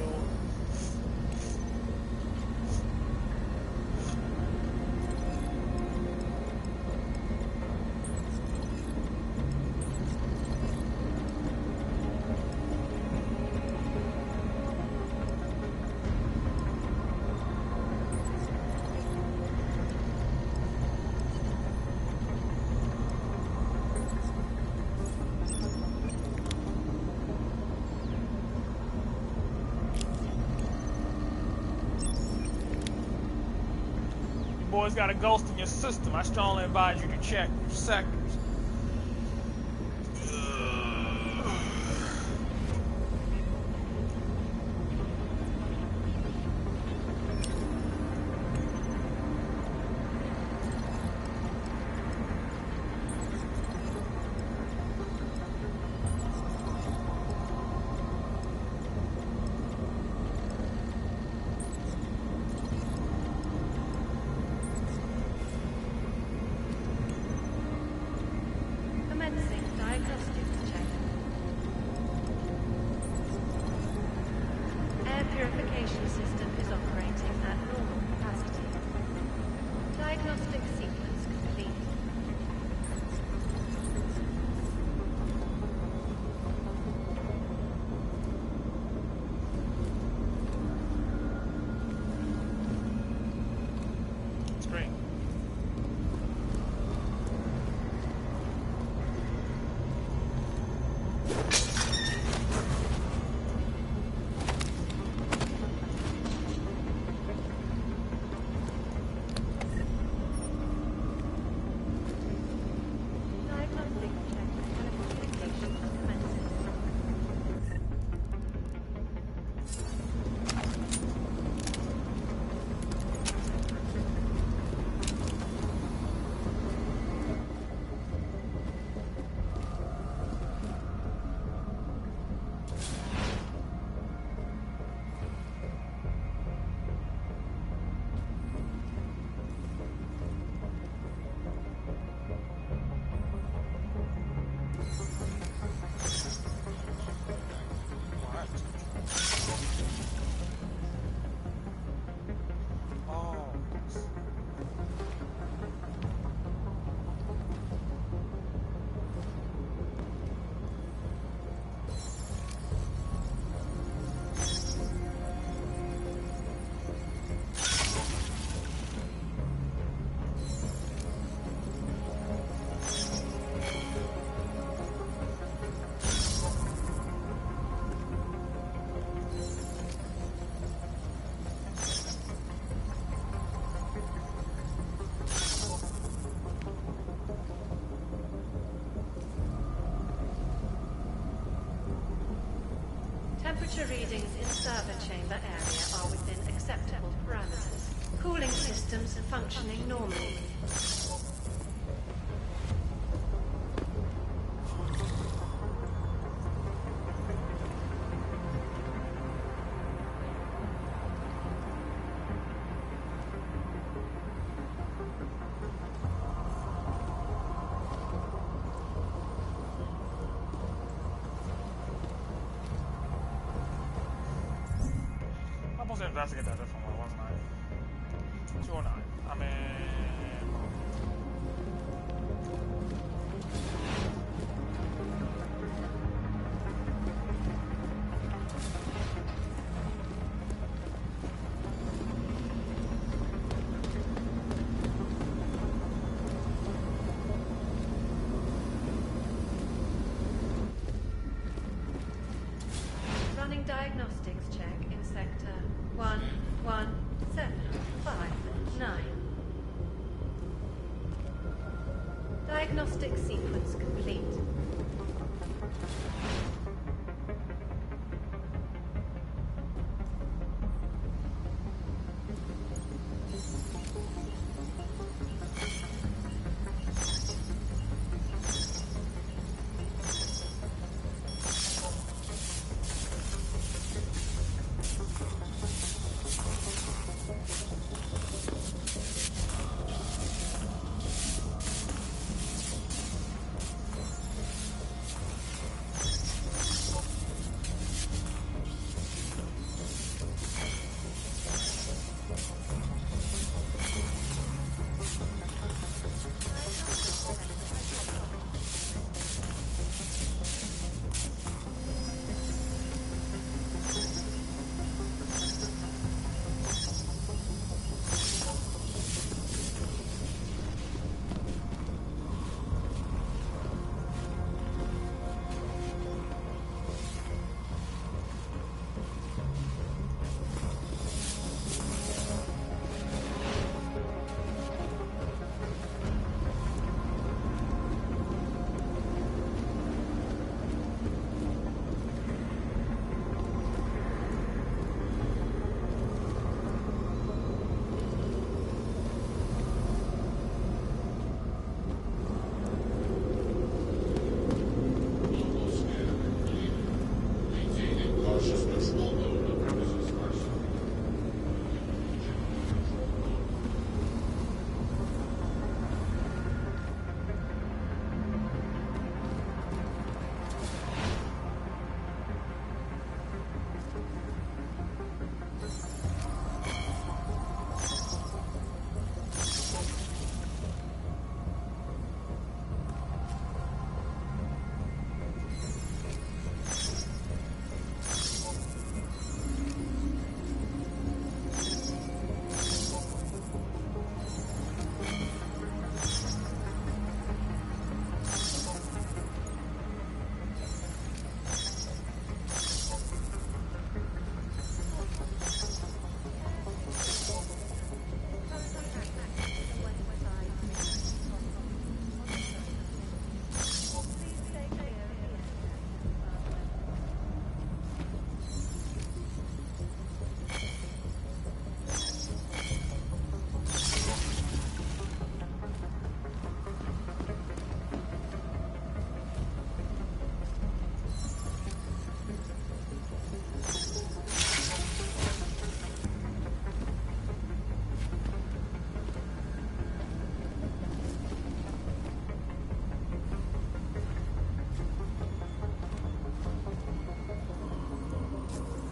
Boys got a ghost in your system. I strongly advise you to check your sectors. Commencing diagnostics check. Air purification system is operating at normal capacity. Diagnostic sequence complete. It's great. Temperature readings in server chamber area are within acceptable parameters. Cooling systems functioning normally. I'm supposed to investigate that different way, wasn't I? 209. I mean... Running diagnostics check in sector 11759. Diagnostic sequence complete.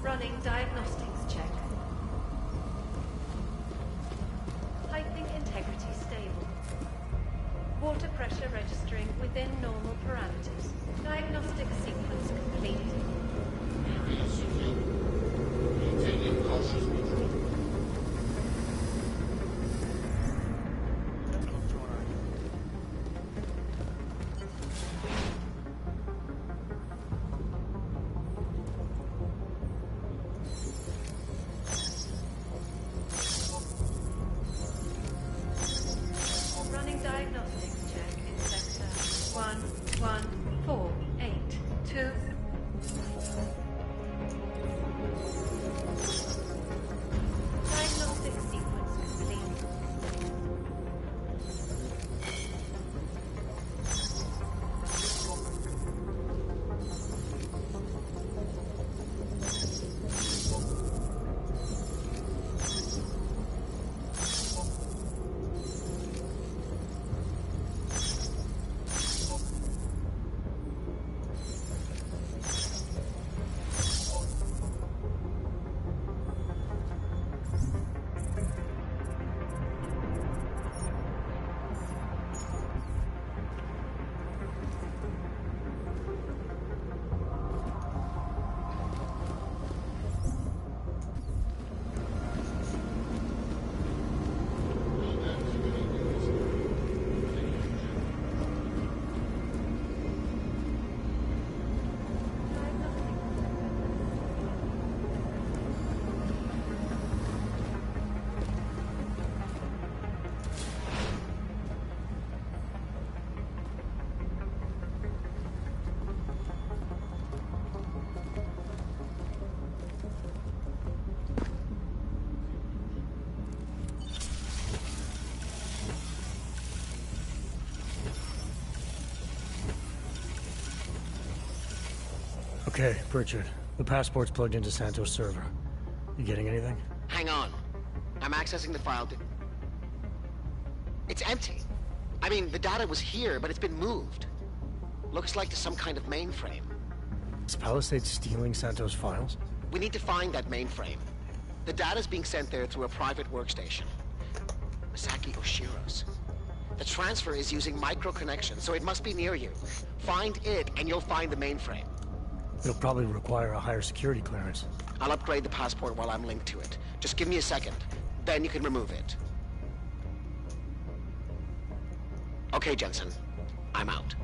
Running diagnostics check. Piping integrity stable. Water pressure registering within normal parameters. Diagnostic sequence completed. Area secure. Maintaining cautious control. Running diagnostics check in sector 11759. Okay, Pritchard. The passport's plugged into Santos' server. You getting anything? Hang on. I'm accessing the file. It's empty. I mean, the data was here, but it's been moved. Looks like to some kind of mainframe. Is Palisade stealing Santos' files? We need to find that mainframe. The data's being sent there through a private workstation. Masaki Oshiro's. The transfer is using micro-connection, so it must be near you. Find it, and you'll find the mainframe. It'll probably require a higher security clearance. I'll upgrade the passport while I'm linked to it. Just give me a second. Then you can remove it. Okay, Jensen. I'm out.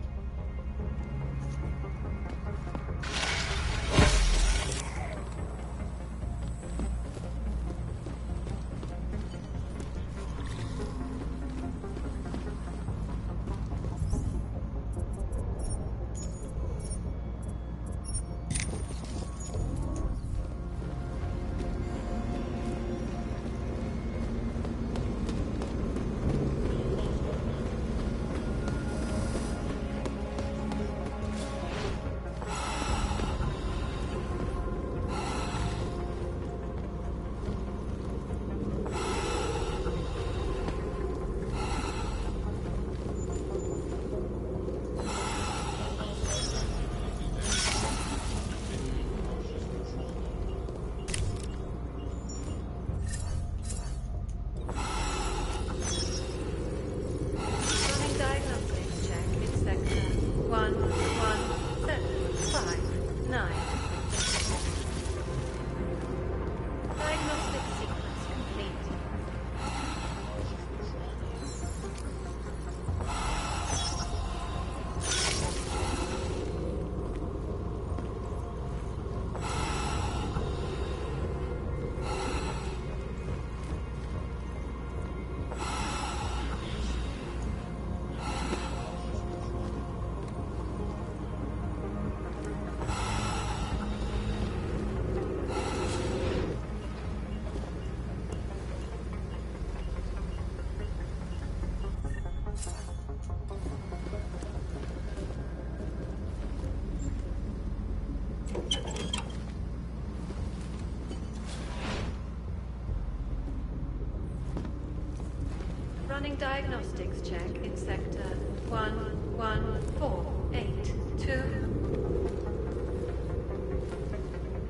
Running diagnostics check in sector 11482.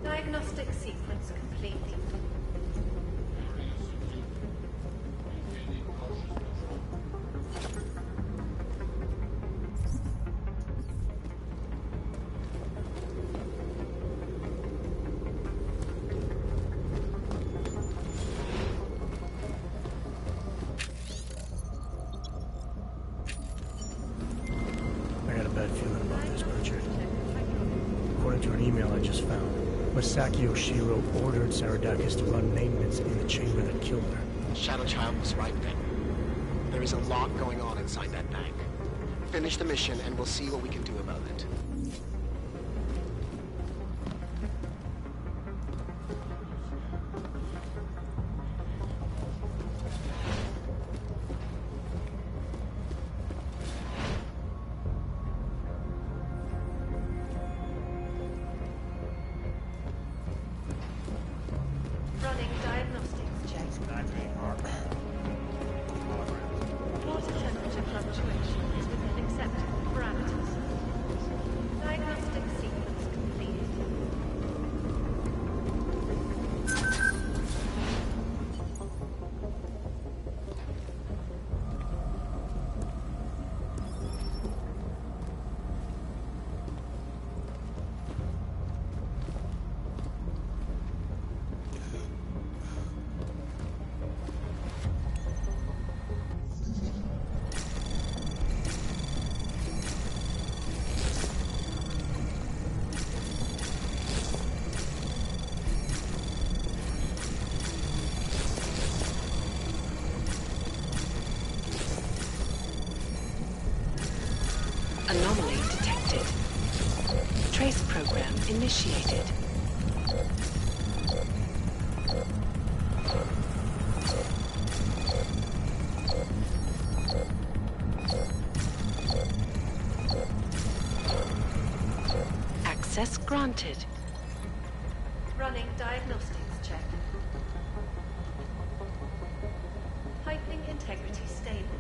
Diagnostic sequence complete. Masaki Oshiro ordered Saradakis to run maintenance in the chamber that killed her. Shadow Child was right then. There is a lot going on inside that bank. Finish the mission and we'll see what we can do about it. Anomaly detected. Trace program initiated. Access granted. Running diagnostics check. Piping integrity stable.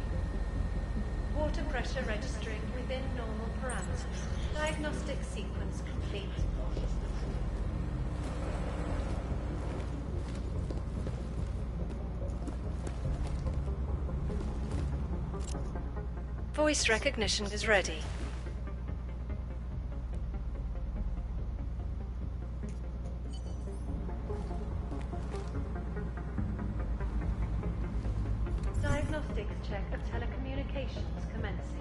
Water pressure registering within normal parameters. Diagnostic sequence complete. Voice recognition is ready. Diagnostics check of telecommunications commencing.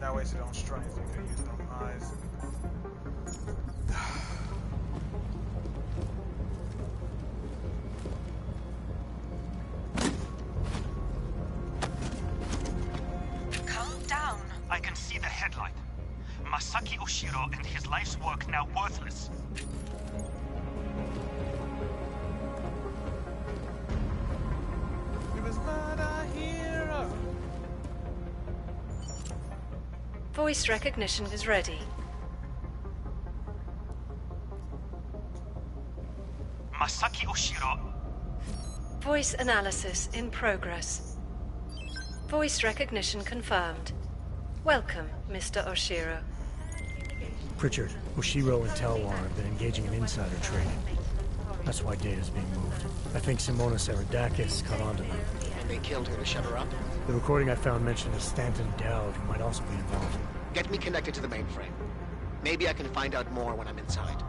Not wasted on strength, you could use it on highs. Calm down. I can see the headlight. Masaki Oshiro and his life's work now worthless. He was not a hero. Voice recognition is ready. Masaki Oshiro. Voice analysis in progress. Voice recognition confirmed. Welcome, Mr. Oshiro. Pritchard, Oshiro and Talwar have been engaging in insider trading. That's why data's being moved. I think Simona Saradakis caught on to them. And they killed her to shut her up? The recording I found mentioned a Stanton Dowd who might also be involved. Get me connected to the mainframe. Maybe I can find out more when I'm inside.